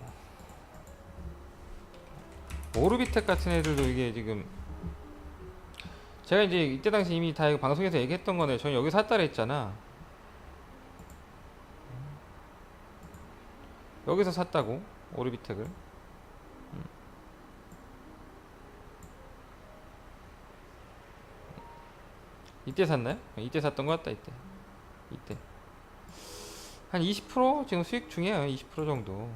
오르비텍 같은 애들도 이게 지금 제가 이제 이때 당시 이미 다 이거 방송에서 얘기했던 거네. 저는 여기 샀다 그랬잖아. 여기서 샀다고 오르비텍을. 이때 샀나요? 이때 샀던 거 같다. 이때 한 20% 지금 수익 중이에요. 20% 정도.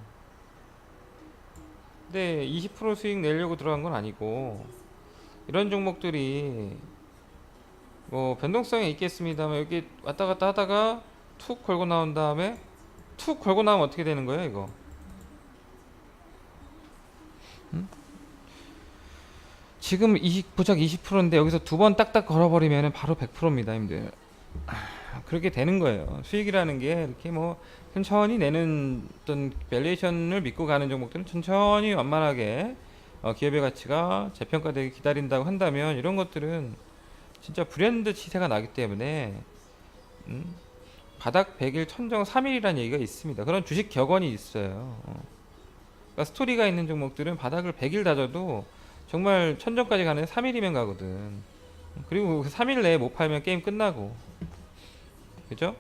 근데 20% 수익 내려고 들어간 건 아니고, 이런 종목들이 뭐 변동성이 있겠습니다만 여기 왔다 갔다 하다가 툭 걸고 나온 다음에, 툭 걸고 나오면 어떻게 되는 거예요 이거? 음? 지금 보작 20%인데 여기서 두 번 딱딱 걸어버리면 바로 100%입니다 힘들. 그렇게 되는 거예요. 수익이라는 게 이렇게 뭐 천천히 내는 어떤 밸류에이션을 믿고 가는 종목들은 천천히 완만하게 기업의 가치가 재평가되기 기다린다고 한다면, 이런 것들은 진짜 불현듯 시세가 나기 때문에 음, 바닥 100일 천정 3일이라는 얘기가 있습니다. 그런 주식 격언이 있어요. 그러니까 스토리가 있는 종목들은 바닥을 100일 다져도 정말 천정까지 가는 3일이면 가거든. 그리고 그 3일 내에 못 팔면 게임 끝나고, 그죠?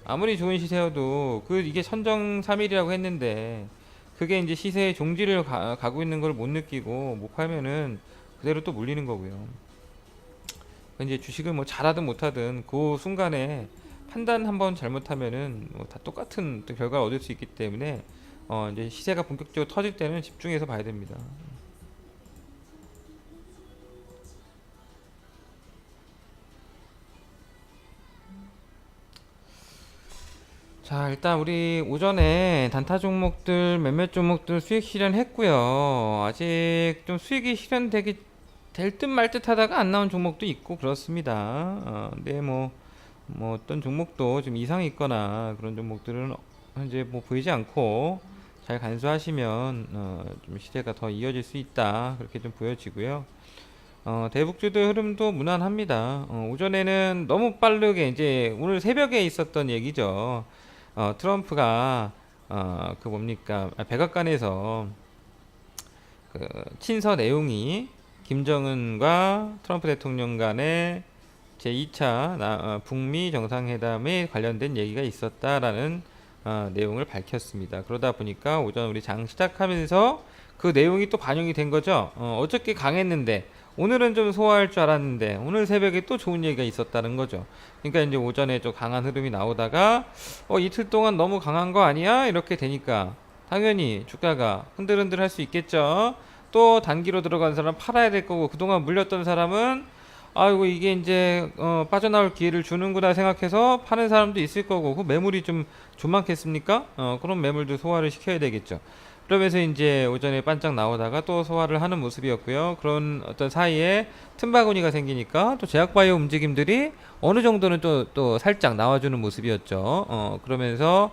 아무리 좋은 시세여도 이게 천정 3일이라고 했는데 그게 이제 시세의 종지를 가고 있는 걸 못 느끼고 못 팔면은 그대로 또 물리는 거고요. 이제 주식을 뭐 잘하든 못하든 그 순간에 판단 한번 잘못하면은 뭐 다 똑같은 또 결과를 얻을 수 있기 때문에 이제 시세가 본격적으로 터질 때는 집중해서 봐야 됩니다. 자, 일단 우리 오전에 단타 종목들 몇몇 종목들 수익 실현했고요. 아직 좀 수익이 실현되기 될 듯 말 듯 하다가 안 나온 종목도 있고 그렇습니다. 근데 뭐 어떤 종목도 좀 이상이 있거나 그런 종목들은 현재 뭐 보이지 않고 잘 간수하시면 좀 시대가 더 이어질 수 있다. 그렇게 좀 보여지고요. 대북주도 흐름도 무난합니다. 오전에는 너무 빠르게 이제 오늘 새벽에 있었던 얘기죠. 트럼프가 그 뭡니까, 백악관에서 그 친서 내용이 김정은과 트럼프 대통령 간의 제2차 북미 정상회담에 관련된 얘기가 있었다라는 내용을 밝혔습니다. 그러다 보니까 오전 우리 장 시작하면서 그 내용이 또 반영이 된 거죠. 어저께 강했는데 오늘은 좀 소화할 줄 알았는데 오늘 새벽에 또 좋은 얘기가 있었다는 거죠. 그러니까 이제 오전에 좀 강한 흐름이 나오다가 이틀 동안 너무 강한 거 아니야? 이렇게 되니까 당연히 주가가 흔들흔들 할 수 있겠죠. 또 단기로 들어간 사람 팔아야 될 거고, 그동안 물렸던 사람은 아이고 이게 이제 빠져나올 기회를 주는구나 생각해서 파는 사람도 있을 거고, 그 매물이 좀 많겠습니까? 그런 매물도 소화를 시켜야 되겠죠. 그러면서 이제 오전에 반짝 나오다가 또 소화를 하는 모습이었고요. 그런 어떤 사이에 틈바구니가 생기니까 또 제약바이오 움직임들이 어느 정도는 또 살짝 나와주는 모습이었죠. 그러면서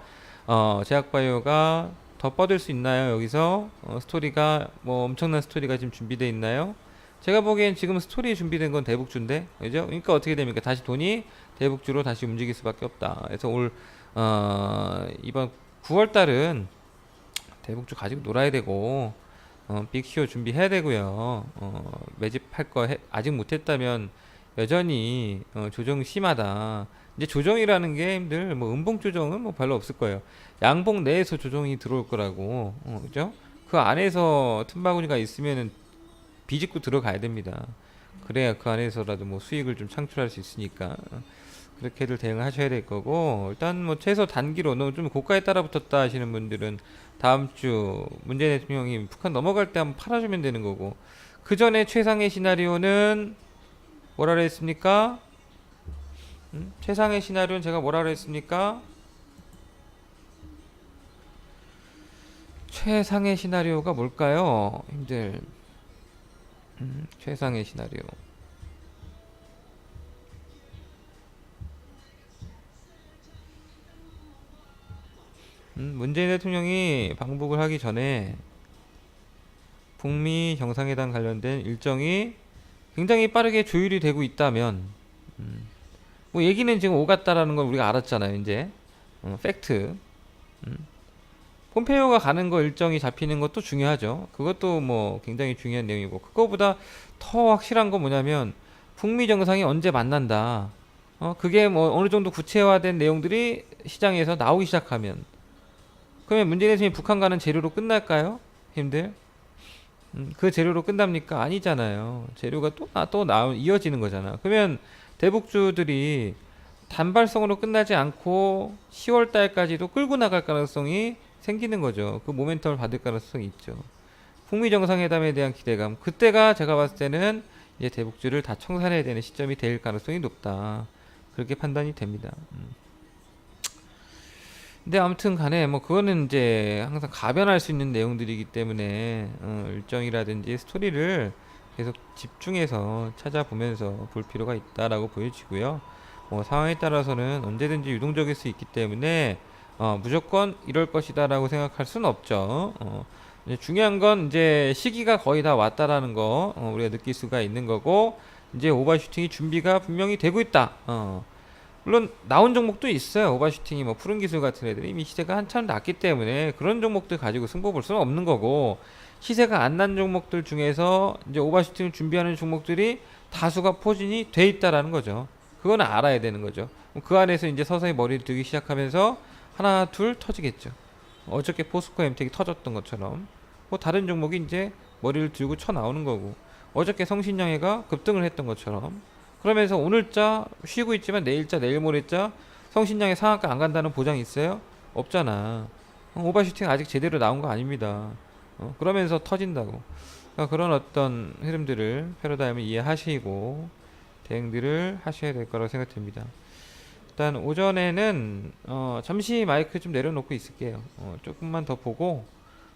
제약바이오가 더 뻗을 수 있나요? 여기서 스토리가 뭐 엄청난 스토리가 지금 준비되어 있나요? 제가 보기엔 지금 스토리 준비된 건 대북주인데, 그죠? 그러니까 어떻게 됩니까? 다시 돈이 대북주로 다시 움직일 수밖에 없다. 그래서 이번 9월 달은 대북주 가지고 놀아야 되고, 빅쇼 준비해야 되고요. 매집할 거 아직 못했다면 여전히 조정 심하다. 이제 조정이라는 게 힘들 뭐 음봉 조정은 뭐 별로 없을 거예요. 양봉 내에서 조정이 들어올 거라고, 그죠? 그 안에서 틈바구니가 있으면은 비집고 들어가야 됩니다. 그래야 그 안에서라도 뭐 수익을 좀 창출할 수 있으니까 그렇게들 대응을 하셔야 될 거고, 일단 뭐 최소 단기로 너무 좀 고가에 따라 붙었다 하시는 분들은 다음 주 문재인 대통령이 북한 넘어갈 때 한번 팔아주면 되는 거고, 그 전에 최상의 시나리오는 뭐라 그랬습니까? 최상의 시나리오는 제가 뭐라 그랬습니까? 최상의 시나리오가 뭘까요? 힘들. 최상의 시나리오. 문재인 대통령이 방북을 하기 전에 북미 정상회담 관련된 일정이 굉장히 빠르게 조율이 되고 있다면, 뭐 얘기는 지금 오갔다라는 걸 우리가 알았잖아요. 이제 팩트. 음. 폼페이오가 가는 거 일정이 잡히는 것도 중요하죠. 그것도 뭐 굉장히 중요한 내용이고, 그거보다 더 확실한 건 뭐냐면 북미 정상이 언제 만난다. 그게 뭐 어느 정도 구체화된 내용들이 시장에서 나오기 시작하면, 그러면 문재인 대통령이 북한 가는 재료로 끝날까요? 힘들? 그 재료로 끝납니까? 아니잖아요. 재료가 이어지는 거잖아. 그러면 대북주들이 단발성으로 끝나지 않고 10월 달까지도 끌고 나갈 가능성이 생기는 거죠. 그 모멘텀을 받을 가능성이 있죠. 북미 정상회담에 대한 기대감. 그때가 제가 봤을 때는 이제 대북주를 다 청산해야 되는 시점이 될 가능성이 높다. 그렇게 판단이 됩니다. 근데 아무튼 간에 뭐 그거는 이제 항상 가변할 수 있는 내용들이기 때문에 일정이라든지 스토리를 계속 집중해서 찾아보면서 볼 필요가 있다라고 보여지고요. 뭐 상황에 따라서는 언제든지 유동적일 수 있기 때문에 무조건 이럴 것이다라고 생각할 수는 없죠. 이제 중요한 건 이제 시기가 거의 다 왔다라는 거 우리가 느낄 수가 있는 거고, 이제 오버슈팅이 준비가 분명히 되고 있다. 물론 나온 종목도 있어요. 오버슈팅이 뭐 푸른 기술 같은 애들이 이미 시세가 한참 났기 때문에 그런 종목들 가지고 승부 볼 수는 없는 거고, 시세가 안 난 종목들 중에서 이제 오버슈팅을 준비하는 종목들이 다수가 포진이 돼 있다라는 거죠. 그거는 알아야 되는 거죠. 그 안에서 이제 서서히 머리를 들기 시작하면서 하나 둘 터지겠죠. 어저께 포스코 엠텍이 터졌던 것처럼 뭐 다른 종목이 이제 머리를 들고 쳐 나오는 거고, 어저께 성신영애가 급등을 했던 것처럼, 그러면서 오늘자 쉬고 있지만 내일자 내일 모레자 성신영애 상한가 안 간다는 보장이 있어요? 없잖아. 오버슈팅 아직 제대로 나온 거 아닙니다. 그러면서 터진다고. 그러니까 그런 어떤 흐름들을 패러다임을 이해하시고 대응들을 하셔야 될 거라고 생각됩니다. 일단 오전에는 잠시 마이크 좀 내려놓고 있을게요. 조금만 더 보고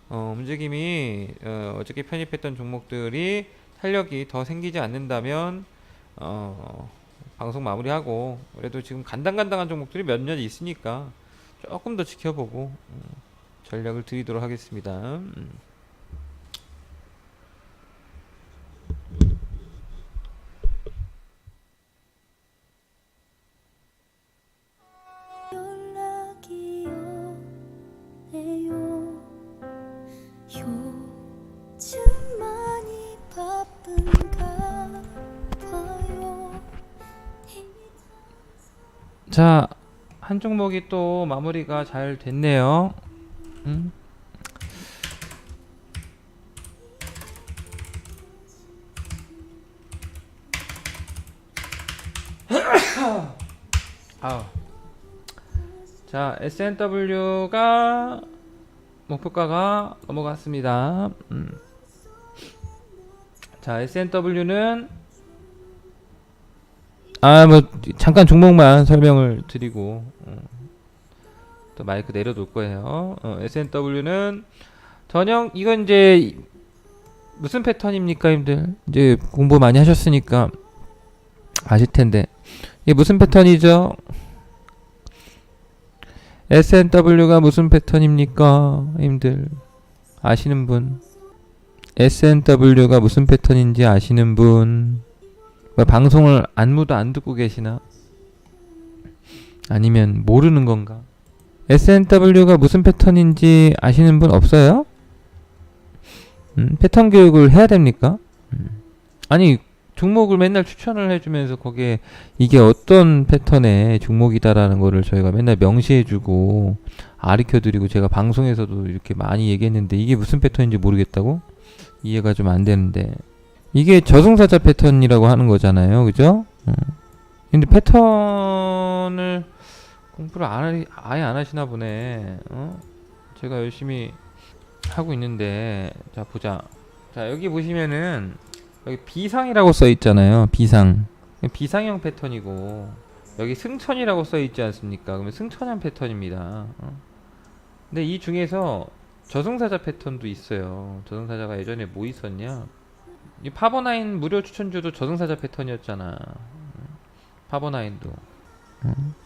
움직임이 어저께 편입했던 종목들이 탄력이 더 생기지 않는다면 방송 마무리하고, 그래도 지금 간당간당한 종목들이 몇몇 있으니까 조금 더 지켜보고 전략을 드리도록 하겠습니다. 연락이 오네요. 요즘 많이 바쁜가 봐요. 자, 한 종목이 또 마무리가 잘 됐네요. 음? 아. 자, SNW가 목표가가 넘어갔습니다. 자, SNW는 뭐 잠깐 종목만 설명을 드리고 또 마이크 내려놓을 거예요. SNW는 전형, 이건 이제 무슨 패턴입니까, 님들? 이제 공부 많이 하셨으니까 아실 텐데, 이게 무슨 패턴이죠? SNW가 무슨 패턴입니까, 님들? 아시는 분? SNW가 무슨 패턴인지 아시는 분? 방송을 안무도 안 듣고 계시나? 아니면 모르는 건가? SNW가 무슨 패턴인지 아시는 분 없어요? 패턴 교육을 해야 됩니까? 아니, 종목을 맨날 추천을 해주면서 거기에 이게 어떤 패턴의 종목이다라는 거를 저희가 맨날 명시해주고 가르쳐드리고, 제가 방송에서도 이렇게 많이 얘기했는데 이게 무슨 패턴인지 모르겠다고? 이해가 좀 안 되는데, 이게 저승사자 패턴이라고 하는 거잖아요. 그죠? 근데 패턴을 공부를 아예 안 하시나 보네. 제가 열심히 하고 있는데, 자, 보자. 자, 여기 보시면은 여기 비상이라고 써 있잖아요. 비상형 패턴이고, 여기 승천이라고 써 있지 않습니까? 그러면 승천형 패턴입니다. 근데 이 중에서 저승사자 패턴도 있어요. 저승사자가 예전에 뭐 있었냐? 이 파버나인 무료 추천주도 저승사자 패턴이었잖아. 파버나인도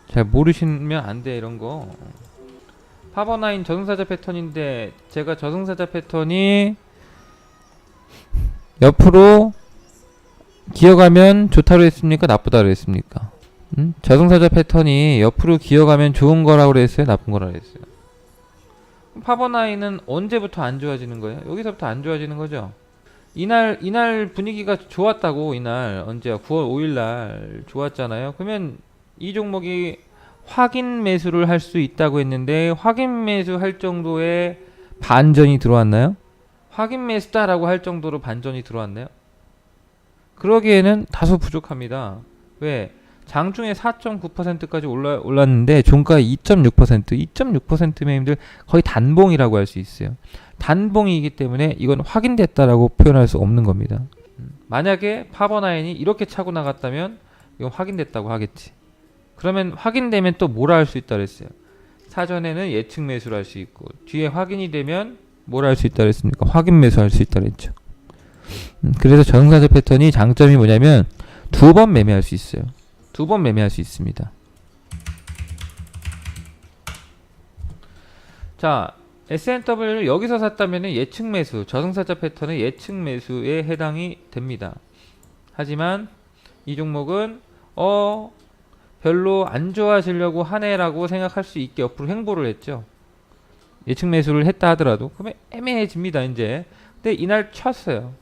잘 모르시면 안 돼, 이런 거. 파버나인 저승사자 패턴인데 제가 저승사자 패턴이 옆으로 기어가면 좋다고 했습니까? 나쁘다고 했습니까? 저승사자 패턴이 옆으로 기어가면 좋은 거라고 그랬어요? 나쁜 거라고 그랬어요? 파버나인은 언제부터 안 좋아지는 거예요? 여기서부터 안 좋아지는 거죠? 이날 분위기가 좋았다고. 이날 언제야? 9월 5일날 좋았잖아요. 그러면 이 종목이 확인 매수를 할 수 있다고 했는데 확인 매수 할 정도의 반전이 들어왔나요? 확인 매수다라고 할 정도로 반전이 들어왔나요? 그러기에는 다소 부족합니다. 왜? 장중에 4.9%까지 올랐는데 종가 2.6%면 힘들 거의 단봉이라고 할 수 있어요. 단봉이기 때문에 이건 확인됐다라고 표현할 수 없는 겁니다. 만약에 파버나인이 이렇게 차고 나갔다면 이건 확인됐다고 하겠지. 그러면 확인되면 또 뭐라 할 수 있다 그랬어요? 사전에는 예측 매수를 할 수 있고 뒤에 확인이 되면 뭐라 할 수 있다 그랬습니까? 확인 매수할 수 있다 그랬죠. 그래서 저승사자 패턴이 장점이 뭐냐면 두 번 매매할 수 있어요. 두 번 매매할 수 있습니다. 자, S&W를 여기서 샀다면 예측 매수, 저승사자 패턴의 예측 매수에 해당이 됩니다. 하지만 이 종목은 별로 안 좋아지려고 하네라고 생각할 수 있게 옆으로 횡보를 했죠. 예측 매수를 했다 하더라도 그러면 애매해집니다. 이제 근데 이날 쳤어요.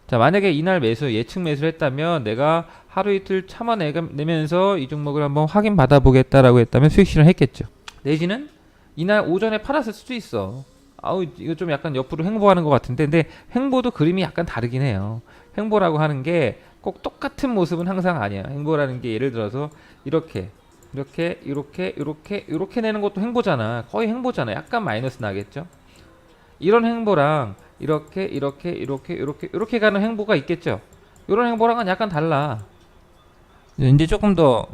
자, 만약에 이날 매수 예측 매수를 했다면 내가 하루 이틀 참아내면서 이 종목을 한번 확인 받아보겠다라고 했다면 수익 실현 했겠죠. 내지는 이날 오전에 팔았을 수도 있어. 아우, 이거 좀 약간 옆으로 횡보하는 것 같은데, 근데 횡보도 그림이 약간 다르긴 해요. 횡보라고 하는 게 꼭 똑같은 모습은 항상 아니야. 횡보라는 게 예를 들어서 이렇게 내는 것도 횡보잖아. 거의 횡보잖아. 약간 마이너스 나겠죠. 이런 횡보랑 이렇게 가는 횡보가 있겠죠. 이런 횡보랑은 약간 달라. 이제 조금 더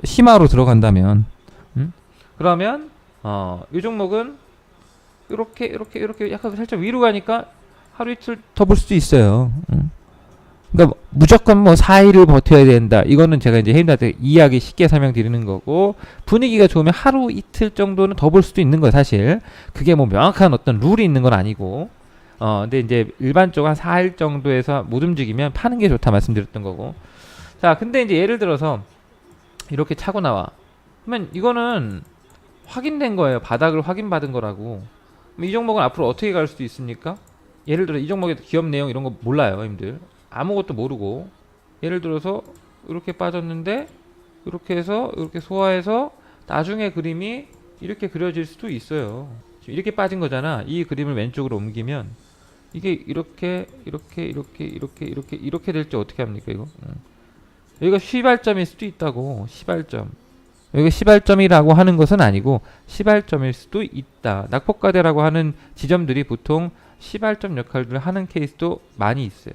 심화로 들어간다면, 그러면 이 종목은 이렇게 약간 살짝 위로 가니까 하루 이틀 더 볼 수도 있어요. 그러니까 무조건 뭐 4일을 버텨야 된다. 이거는 제가 이제 회원들한테 이해하기 쉽게 설명드리는 거고, 분위기가 좋으면 하루 이틀 정도는 더 볼 수도 있는 거예요, 사실. 그게 뭐 명확한 어떤 룰이 있는 건 아니고. 근데 이제 일반적으로 한 4일 정도에서 못 움직이면 파는 게 좋다 말씀드렸던 거고. 자, 근데 이제 예를 들어서 이렇게 차고 나와. 그러면 이거는 확인된 거예요. 바닥을 확인받은 거라고. 이 종목은 앞으로 어떻게 갈 수도 있습니까? 예를 들어 이 종목의 기업 내용 이런 거 몰라요, 님들. 아무것도 모르고 예를 들어서 이렇게 빠졌는데 이렇게 해서 이렇게 소화해서 나중에 그림이 이렇게 그려질 수도 있어요. 지금 이렇게 빠진 거잖아. 이 그림을 왼쪽으로 옮기면 이게 이렇게 될지 어떻게 합니까, 이거? 여기가 시발점일 수도 있다고. 시발점. 여기가 시발점이라고 하는 것은 아니고 시발점일 수도 있다. 낙폭과대라고 하는 지점들이 보통 시발점 역할을 하는 케이스도 많이 있어요.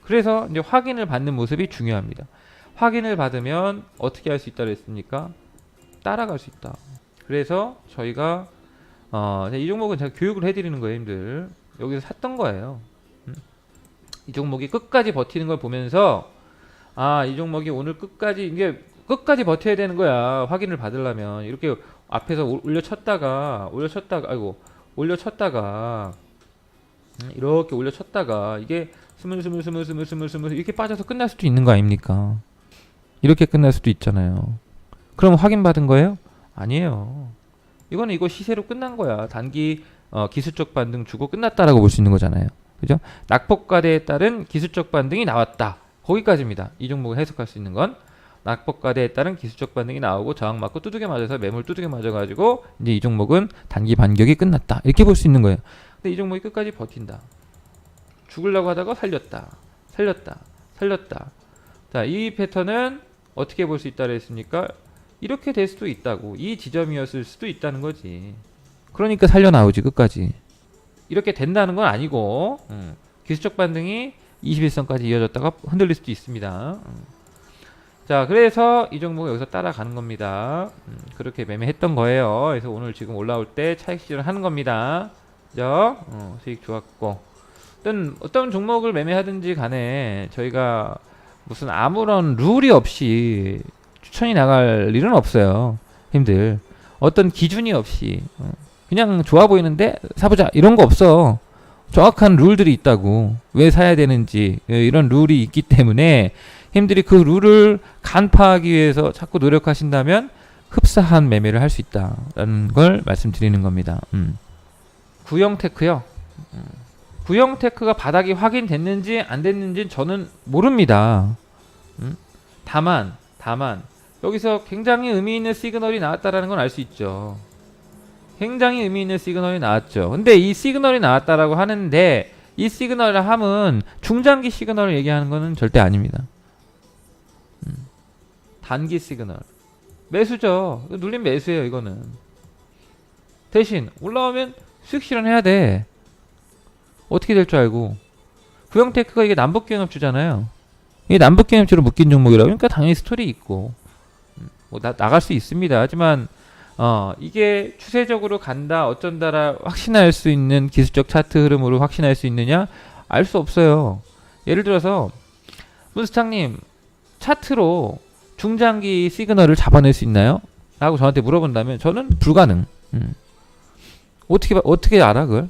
그래서 이제 확인을 받는 모습이 중요합니다. 확인을 받으면 어떻게 할 수 있다고 했습니까? 따라갈 수 있다. 그래서 저희가 이 종목은 제가 교육을 해드리는 거예요, 님들. 여기서 샀던 거예요. 이 종목이 끝까지 버티는 걸 보면서 이 종목이 오늘 이게 끝까지 버텨야 되는 거야. 확인을 받으려면 이렇게 앞에서 올려쳤다가 이렇게 올려쳤다가 이게 스물 이렇게 빠져서 끝날 수도 있는 거 아닙니까? 이렇게 끝날 수도 있잖아요. 그럼 확인받은 거예요? 아니에요. 이거는 이거 시세로 끝난 거야. 단기 기술적 반등 주고 끝났다라고 볼 수 있는 거잖아요. 그죠? 낙폭과대에 따른 기술적 반등이 나왔다. 거기까지입니다. 이 종목을 해석할 수 있는 건 낙폭과대에 따른 기술적 반등이 나오고 저항 맞고 두들겨 맞아서 매물 두들겨 맞아가지고 이제 이 종목은 단기 반격이 끝났다. 이렇게 볼 수 있는 거예요. 근데 이 종목이 끝까지 버틴다. 죽으려고 하다가 살렸다. 자, 이 패턴은 어떻게 볼 수 있다고 했습니까? 이렇게 될 수도 있다고. 이 지점이었을 수도 있다는 거지. 그러니까 살려 나오지 끝까지. 이렇게 된다는 건 아니고 기술적 반등이 21선까지 이어졌다가 흔들릴 수도 있습니다. 자, 그래서 이 종목은 여기서 따라가는 겁니다. 그렇게 매매했던 거예요. 그래서 오늘 지금 올라올 때 차익 실현을 하는 겁니다. 그죠? 수익 좋았고. 어떤 종목을 매매하든지 간에 저희가 무슨 아무런 룰이 없이 추천이 나갈 일은 없어요. 힘들. 어떤 기준이 없이 그냥 좋아 보이는데 사보자 이런 거 없어. 정확한 룰들이 있다고. 왜 사야 되는지 이런 룰이 있기 때문에 형님들이 그 룰을 간파하기 위해서 자꾸 노력하신다면 흡사한 매매를 할 수 있다라는 걸 말씀드리는 겁니다. 구형 테크요. 구형 테크가 바닥이 확인됐는지 안 됐는지 저는 모릅니다. 다만 여기서 굉장히 의미 있는 시그널이 나왔다라는 건 알 수 있죠. 굉장히 의미 있는 시그널이 나왔죠. 근데 이 시그널이 나왔다라고 하는데 이 시그널을 함은 중장기 시그널을 얘기하는 것은 절대 아닙니다. 단기 시그널. 매수죠. 눌림 매수예요, 이거는. 대신 올라오면 수익 실현해야 돼. 어떻게 될 줄 알고. 구형테크가 이게 남북경협주잖아요. 이게 남북경협주로 묶인 종목이라고. 그러니까 당연히 스토리 있고 뭐 나갈 수 있습니다. 하지만 이게 추세적으로 간다 어쩐다라 확신할 수 있는 기술적 차트 흐름으로 확신할 수 있느냐? 알 수 없어요. 예를 들어서 문수창님 차트로 중장기 시그널을 잡아낼 수 있나요? 라고 저한테 물어본다면 저는 불가능. 어떻게 알아 그걸?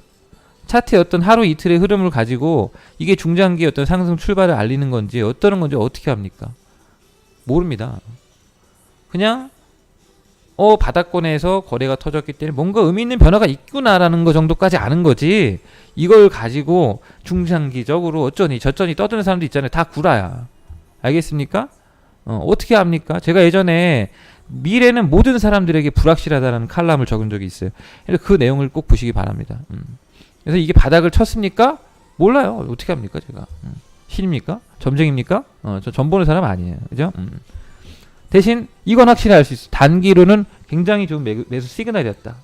차트의 어떤 하루 이틀의 흐름을 가지고 이게 중장기 어떤 상승 출발을 알리는 건지 어떠는 건지 어떻게 합니까? 모릅니다. 그냥 바닥권에서 거래가 터졌기 때문에 뭔가 의미 있는 변화가 있구나라는 거 정도까지 아는 거지. 이걸 가지고 중장기적으로 어쩌니 저쩌니 떠드는 사람도 있잖아요. 다 구라야. 알겠습니까? 어떻게 합니까? 제가 예전에 미래는 모든 사람들에게 불확실하다는 칼럼을 적은 적이 있어요. 그래서 그 내용을 꼭 보시기 바랍니다. 그래서 이게 바닥을 쳤습니까? 몰라요. 어떻게 합니까, 제가? 신입니까? 점쟁입니까? 저 점 보는 사람 아니에요. 그죠? 대신 이건 확실히 알 수 있어. 단기로는 굉장히 좋은 매수 시그널이었다.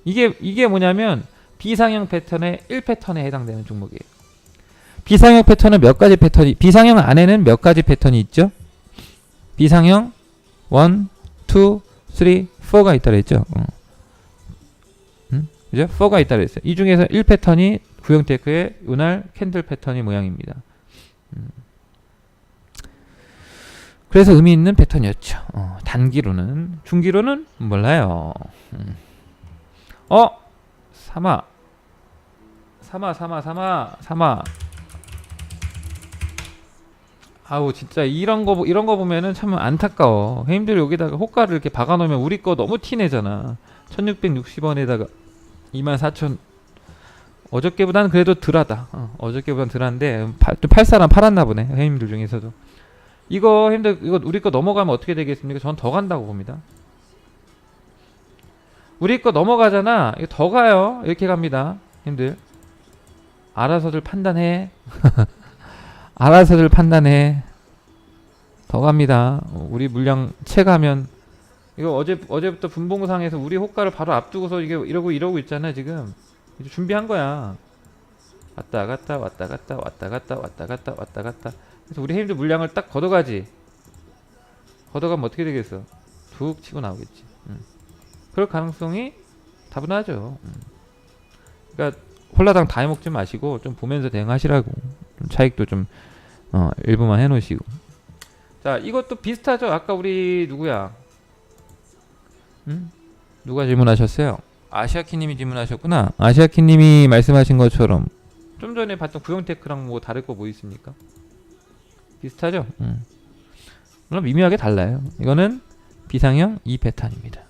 이게 뭐냐면 비상형 패턴의 1패턴에 해당되는 종목이에요. 비상형 패턴은 몇 가지 패턴이, 비상형 안에는 몇 가지 패턴이 있죠? 비상형 1, 2, 3, 4가 있다 그랬죠? 그죠? 4가 있다 그랬어요. 이 중에서 1패턴이 구형테크의 요날 캔들 패턴이 모양입니다. 그래서 의미 있는 패턴이었죠. 단기로는, 중기로는 몰라요. 사마. 아우 진짜 이런 거 보면은 참 안타까워. 형님들 여기다가 호가를 이렇게 박아놓으면 우리 거 너무 티내잖아. 1660원에다가 24,000. 어저께보다는 그래도 덜하다. 어저께보다는 덜한데 좀 팔 사람 팔았나 보네. 형님들 중에서도. 이거 형님들 이거 우리 거 넘어가면 어떻게 되겠습니까? 전 더 간다고 봅니다. 우리 거 넘어가잖아. 이거 더 가요. 이렇게 갑니다. 형님들 알아서들 판단해. 알아서들 판단해. 더 갑니다. 우리 물량 채가면 이거 어제부터 분봉상에서 우리 호가를 바로 앞두고서 이게 이러고 있잖아 지금. 이제 준비한 거야. 왔다 갔다. 그래서 우리 형님들 물량을 딱 걷어가지. 걷어가면 어떻게 되겠어? 툭 치고 나오겠지. 그럴 가능성이 다분하죠. 그러니까 홀라당 다 해먹지 마시고 좀 보면서 대응하시라고. 좀 차익도 좀 일부만 해놓으시고. 자, 이것도 비슷하죠. 아까 우리 누구야? 누가 질문하셨어요? 아시아키님이 질문하셨구나. 아시아키님이 말씀하신 것처럼 좀 전에 봤던 구형테크랑 뭐 다를 거 뭐 있습니까? 비슷하죠? 물론 미묘하게 달라요. 이거는 비상형 2패턴입니다.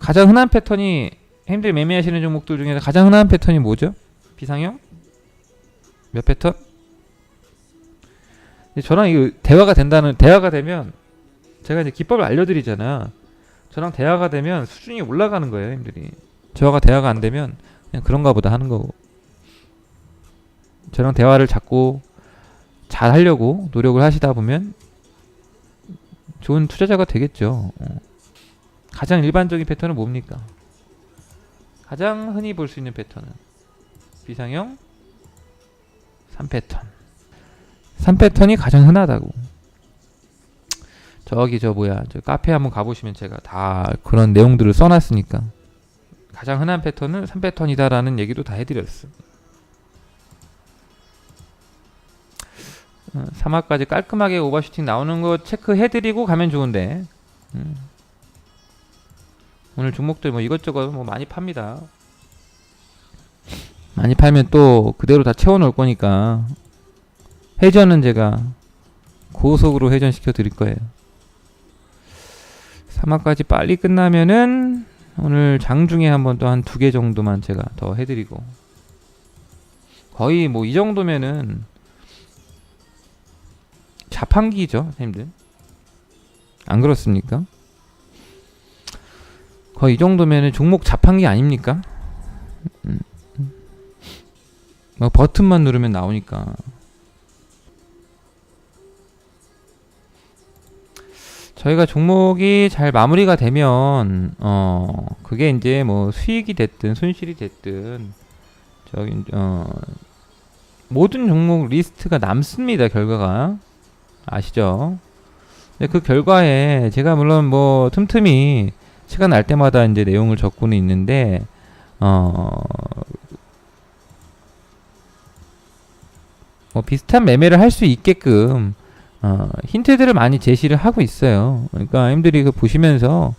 가장 흔한 패턴이 형님들이 매매하시는 종목들 중에서 가장 흔한 패턴이 뭐죠? 비상형? 몇 패턴? 저랑 이거 대화가 되면 제가 이제 기법을 알려드리잖아. 저랑 대화가 되면 수준이 올라가는 거예요, 형님들이. 저와 대화가 안 되면 그냥 그런가 보다 하는 거고. 저랑 대화를 자꾸 잘 하려고 노력을 하시다 보면 좋은 투자자가 되겠죠. 가장 일반적인 패턴은 뭡니까? 가장 흔히 볼 수 있는 패턴은 비상형 3패턴. 3패턴이 가장 흔하다고. 저기 저 카페 한번 가보시면 제가 다 그런 내용들을 써놨으니까. 가장 흔한 패턴은 3패턴이다라는 얘기도 다 해드렸어. 3화까지 깔끔하게 오버슈팅 나오는 거 체크해드리고 가면 좋은데 오늘 종목들 뭐 이것저것 뭐 많이 팝니다. 많이 팔면 또 그대로 다 채워놓을 거니까 회전은 제가 고속으로 회전시켜 드릴 거예요. 3화까지 빨리 끝나면은 오늘 장중에 한번 또 한 2개 정도만 제가 더 해드리고, 거의 뭐 이 정도면은 자판기죠, 선생님들. 안 그렇습니까? 거의 이 정도면은 종목 자판기 아닙니까? 뭐 버튼만 누르면 나오니까. 저희가 종목이 잘 마무리가 되면 그게 이제 뭐 수익이 됐든 손실이 됐든 저기 모든 종목 리스트가 남습니다. 결과가 아시죠? 근데 그 결과에 제가 물론 뭐 틈틈이 시간 날 때마다 이제 내용을 적고는 있는데 뭐 비슷한 매매를 할 수 있게끔 힌트들을 많이 제시를 하고 있어요. 그러니까 님들이 그 보시면서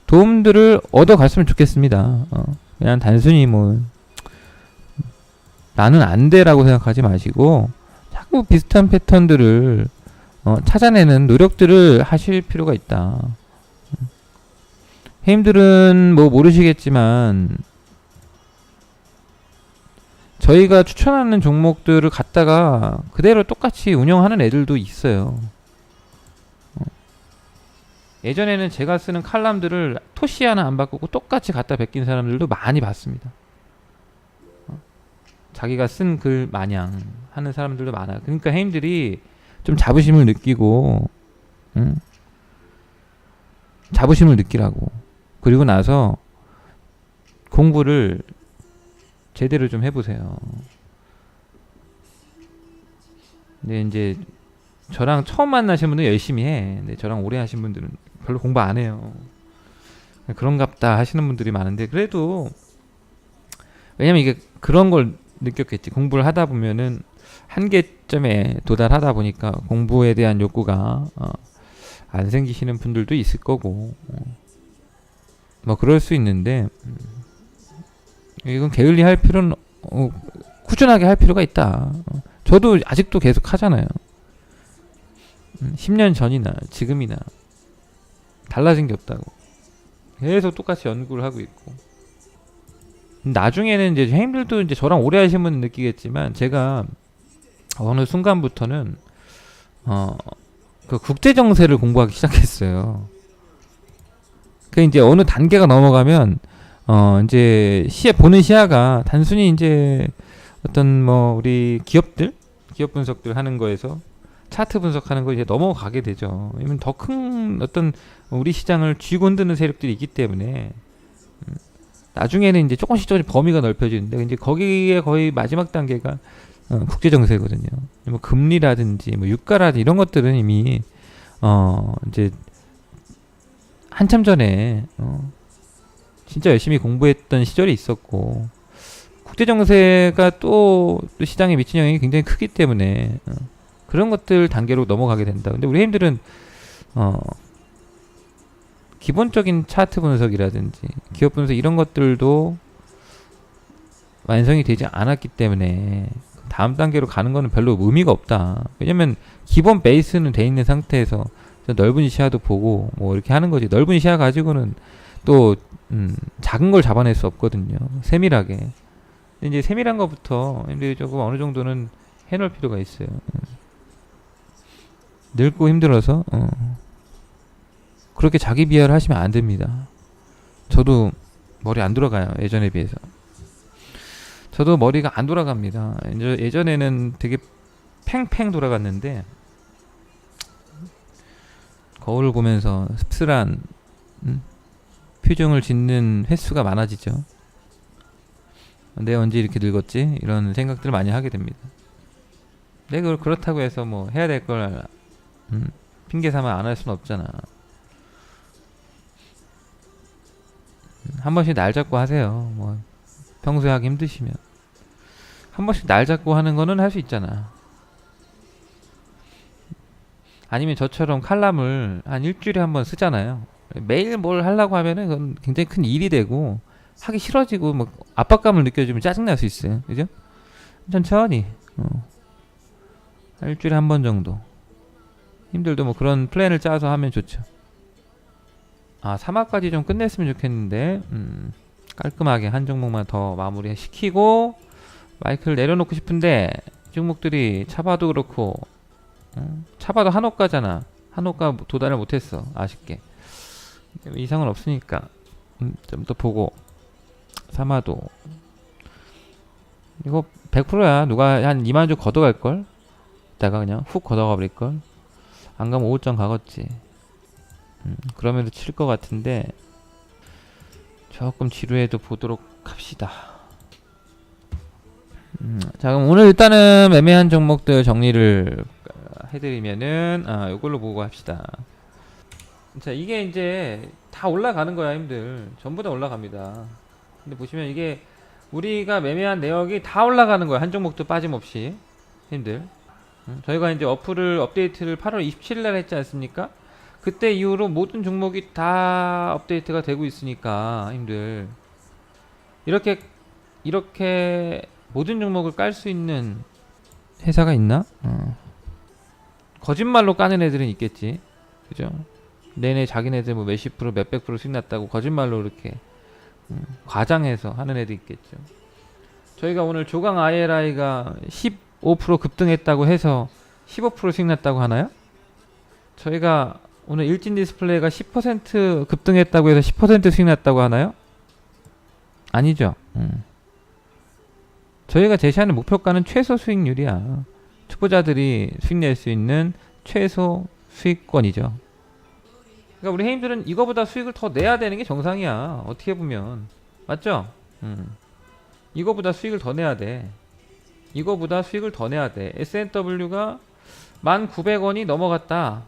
도움들을 얻어갔으면 좋겠습니다. 그냥 단순히 뭐 나는 안 돼라고 생각하지 마시고 자꾸 비슷한 패턴들을 찾아내는 노력들을 하실 필요가 있다. 형님들은 뭐 모르시겠지만 저희가 추천하는 종목들을 갖다가 그대로 똑같이 운영하는 애들도 있어요. 예전에는 제가 쓰는 칼럼들을 토시 하나 안 바꾸고 똑같이 갖다 베낀 사람들도 많이 봤습니다. 자기가 쓴 글 마냥 하는 사람들도 많아요. 그러니까 형님들이 좀 자부심을 느끼고 자부심을 느끼라고. 그리고 나서 공부를 제대로 좀 해보세요. 근데 이제 저랑 처음 만나신 분들은 열심히 해. 근데 저랑 오래 하신 분들은 별로 공부 안 해요. 그런갑다 하시는 분들이 많은데, 그래도 왜냐면 이게 그런 걸 느꼈겠지. 공부를 하다 보면은 한계점에 도달하다 보니까 공부에 대한 욕구가 안 생기시는 분들도 있을 거고 뭐 그럴 수 있는데, 이건 게을리 할 필요는 꾸준하게 할 필요가 있다. 저도 아직도 계속 하잖아요. 10년 전이나 지금이나 달라진 게 없다고. 계속 똑같이 연구를 하고 있고. 나중에는 이제 형님들도 이제 저랑 오래 하신 분은 느끼겠지만, 제가 어느 순간부터는 그 국제 정세를 공부하기 시작했어요. 그 이제 어느 단계가 넘어가면 이제 보는 시야가 단순히 이제 어떤 뭐 우리 기업 분석들 하는 거에서 차트 분석하는 거 이제 넘어가게 되죠. 왜냐면 더 큰 어떤 우리 시장을 쥐고 흔드는 세력들이 있기 때문에 나중에는 이제 조금씩 범위가 넓혀지는데, 이제 거기에 거의 마지막 단계가 국제 정세거든요. 뭐 금리라든지 뭐 유가라든지 이런 것들은 이미 이제 한참 전에 진짜 열심히 공부했던 시절이 있었고, 국제 정세가 또 시장에 미친 영향이 굉장히 크기 때문에 그런 것들 단계로 넘어가게 된다. 근데 우리 힘들은 기본적인 차트 분석이라든지 기업 분석 이런 것들도 완성이 되지 않았기 때문에 다음 단계로 가는 거는 별로 의미가 없다. 왜냐면 기본 베이스는 돼 있는 상태에서 넓은 시야도 보고 뭐 이렇게 하는 거지, 넓은 시야 가지고는 또 작은 걸 잡아낼 수 없거든요. 세밀하게. 근데 이제 세밀한 것부터 조금 어느 정도는 해놓을 필요가 있어요. 늙고 힘들어서 그렇게 자기 비하를 하시면 안 됩니다. 저도 머리 안 돌아가요. 예전에 비해서. 저도 머리가 안 돌아갑니다. 예전에는 되게 팽팽 돌아갔는데, 거울을 보면서 씁쓸한 표정을 짓는 횟수가 많아지죠. 내가 언제 이렇게 늙었지? 이런 생각들을 많이 하게 됩니다. 내가 그걸 그렇다고 해서 뭐 해야 될 걸 핑계 삼아 안 할 수는 없잖아. 한 번씩 날 잡고 하세요. 뭐 평소에 하기 힘드시면 한 번씩 날 잡고 하는 거는 할 수 있잖아. 아니면 저처럼 칼럼을 한 일주일에 한 번 쓰잖아요. 매일 뭘 하려고 하면은 그건 굉장히 큰 일이 되고 하기 싫어지고 뭐 압박감을 느껴지면 짜증날 수 있어요. 그죠? 천천히 일주일에 한 번 정도. 힘들도 뭐 그런 플랜을 짜서 하면 좋죠. 아, 3화까지 좀 끝냈으면 좋겠는데 깔끔하게 한 종목만 더 마무리 시키고 마이크를 내려놓고 싶은데 종목들이 차바도 그렇고 차바도 한호가잖아. 한호가 도달을 못했어. 아쉽게. 이상은 없으니까 좀 더 보고 3화도 이거 100%야. 누가 한 2만 주 걷어갈걸? 이따가 그냥 훅 걷어가 버릴걸? 안 가면 5점 가겠지. 그러면서 칠 것 같은데 조금 지루해도 보도록 합시다. 자, 그럼 오늘 일단은 애매한 종목들 정리를 해드리면은 요걸로 보고 합시다. 자, 이게 이제 다 올라가는 거야, 힘들. 전부 다 올라갑니다. 근데 보시면 이게 우리가 매매한 내역이 다 올라가는 거야. 한 종목도 빠짐없이. 힘들. 저희가 이제 업데이트를 8월 27일 날 했지 않습니까? 그때 이후로 모든 종목이 다 업데이트가 되고 있으니까 힘들. 이렇게 모든 종목을 깔 수 있는 회사가 있나? 거짓말로 까는 애들은 있겠지. 그죠? 내내 자기네들 뭐 몇십 프로 몇백 프로 수익 났다고 거짓말로 이렇게 과장해서 하는 애도 있겠죠. 저희가 오늘 조강 ILI가 15% 급등했다고 해서 15% 수익 났다고 하나요? 저희가 오늘 일진 디스플레이가 10% 급등했다고 해서 10% 수익 났다고 하나요? 아니죠. 저희가 제시하는 목표가는 최소 수익률이야. 초보자들이 수익 낼 수 있는 최소 수익권이죠. 그러니까 우리 해임들은 이거보다 수익을 더 내야 되는 게 정상이야. 어떻게 보면. 맞죠? 이거보다 수익을 더 내야 돼. 이거보다 수익을 더 내야 돼. S&W가 1,900원이 넘어갔다.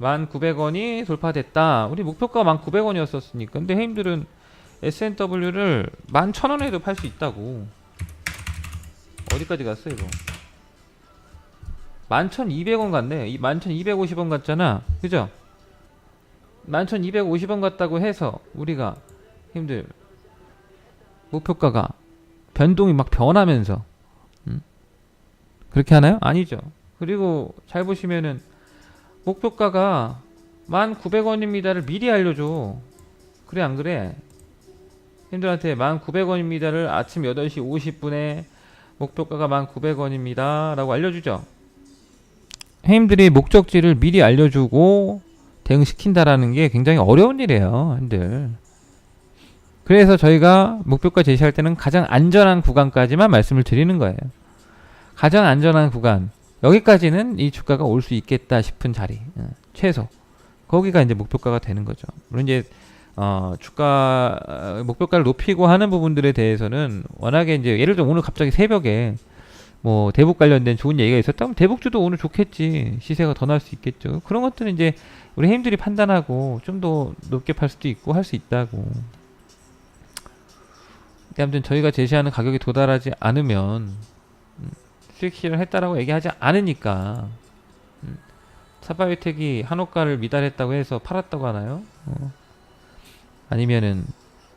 1,900원이 돌파됐다. 우리 목표가가 1,900원이었었으니까. 근데 해임들은 S&W를 11,000원에도 팔 수 있다고. 어디까지 갔어 이거? 11,200원 갔네. 11,250원 갔잖아. 그죠? 11,250원 갔다고 해서 우리가 힘들 목표가가 변동이 막 변하면서 그렇게 하나요? 아니죠. 그리고 잘 보시면은 목표가가 1,900원입니다를 미리 알려줘. 그래 안 그래? 힘들한테 1,900원입니다를 아침 8시 50분에 목표가가 1,900원입니다 라고 알려주죠. 해임들이 목적지를 미리 알려주고 대응시킨다라는 게 굉장히 어려운 일이에요. 힘들. 그래서 저희가 목표가 제시할 때는 가장 안전한 구간까지만 말씀을 드리는 거예요. 가장 안전한 구간, 여기까지는 이 주가가 올 수 있겠다 싶은 자리, 최소 거기가 이제 목표가가 되는 거죠. 물론 이제 주가 목표가를 높이고 하는 부분들에 대해서는 워낙에 이제 예를 들어 오늘 갑자기 새벽에 뭐 대북 관련된 좋은 얘기가 있었다면 대북주도 오늘 좋겠지. 시세가 더 날 수 있겠죠. 그런 것들은 이제 우리 해임들이 판단하고 좀 더 높게 팔 수도 있고 할 수 있다고. 아무튼 저희가 제시하는 가격이 도달하지 않으면 수익 실현을 했다라고 얘기하지 않으니까 차바이오텍이 한호가를 미달했다고 해서 팔았다고 하나요? 아니면은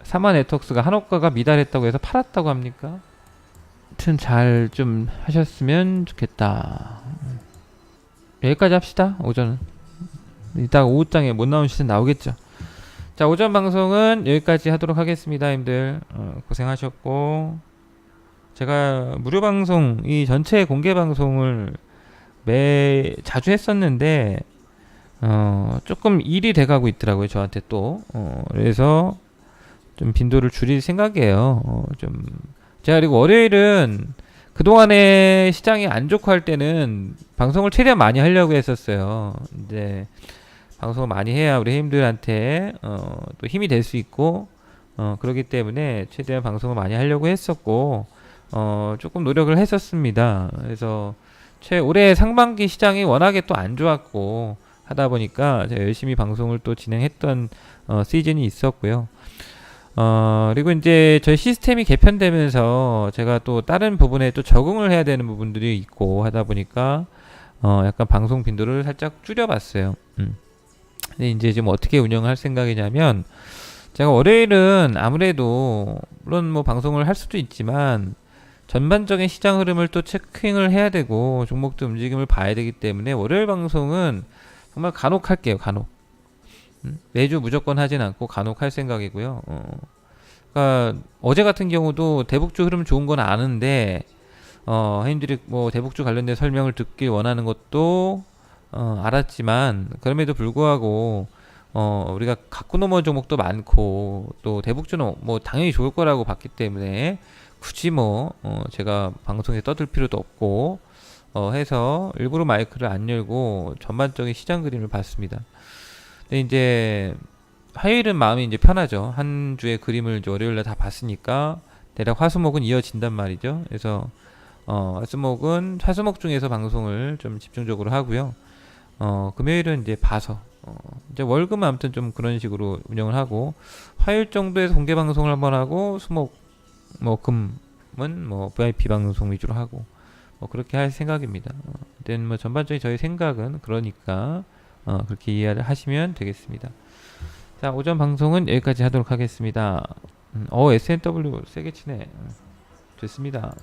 사마 네트워크스가 한호가가 미달했다고 해서 팔았다고 합니까? 하여튼 잘 좀 하셨으면 좋겠다. 여기까지 합시다. 오전은 이따가 오후장에 못 나온 시즌 나오겠죠. 자, 오전 방송은 여기까지 하도록 하겠습니다. 님들 고생하셨고, 제가 무료 방송 이 전체 공개 방송을 자주 했었는데 조금 일이 돼가고 있더라고요. 저한테 또 그래서 좀 빈도를 줄일 생각이에요. 좀 제가 그리고 월요일은 그동안에 시장이 안 좋고 할 때는 방송을 최대한 많이 하려고 했었어요. 이제 방송을 많이 해야 우리 해임들한테 또 힘이 될 수 있고 그렇기 때문에 최대한 방송을 많이 하려고 했었고 조금 노력을 했었습니다. 그래서 올해 상반기 시장이 워낙에 또 안 좋았고 하다 보니까 제가 열심히 방송을 또 진행했던 시즌이 있었고요. 그리고 이제 저희 시스템이 개편되면서 제가 또 다른 부분에 또 적응을 해야 되는 부분들이 있고 하다 보니까 약간 방송 빈도를 살짝 줄여봤어요. 근데 이제 지금 어떻게 운영할 생각이냐면 제가 월요일은 아무래도 물론 뭐 방송을 할 수도 있지만 전반적인 시장 흐름을 또 체킹을 해야 되고 종목들 움직임을 봐야 되기 때문에 월요일 방송은 정말 간혹 할게요. 간혹. 매주 무조건 하진 않고 간혹 할 생각이고요. 그러니까 어제 같은 경우도 대북주 흐름 좋은 건 아는데 형님들이 뭐 대북주 관련된 설명을 듣길 원하는 것도 알았지만 그럼에도 불구하고 우리가 갖고 넘어온 종목도 많고 또 대북주는 뭐 당연히 좋을 거라고 봤기 때문에 굳이 뭐 제가 방송에 떠들 필요도 없고 해서 일부러 마이크를 안 열고 전반적인 시장 그림을 봤습니다. 근데 이제 화요일은 마음이 이제 편하죠. 한 주의 그림을 이제 월요일날 다 봤으니까 대략 화수목은 이어진단 말이죠. 그래서 화수목 중에서 방송을 좀 집중적으로 하고요. 금요일은 이제 봐서 이제 월금은 아무튼 좀 그런 식으로 운영을 하고 화요일 정도에서 공개 방송을 한번 하고 수목 뭐 금은 뭐 VIP 방송 위주로 하고 뭐 그렇게 할 생각입니다. 일단 뭐 전반적인 저희 생각은 그러니까 그렇게 이해를 하시면 되겠습니다. 자, 오전 방송은 여기까지 하도록 하겠습니다. SNW 세게 치네. 좋습니다.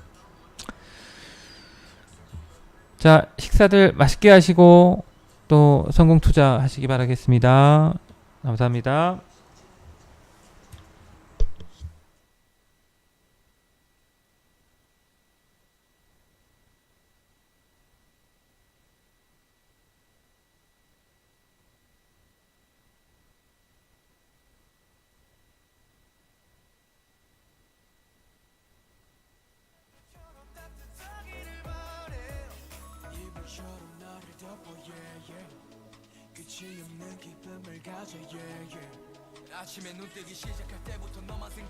자, 식사들 맛있게 하시고 또 성공 투자하시기 바라겠습니다. 감사합니다. 이불처럼 나를 덮어 yeah, yeah. 끝이 없는 기쁨을 가져 yeah, yeah. 아침에 눈 뜨기 시작할 때부터 너만 생각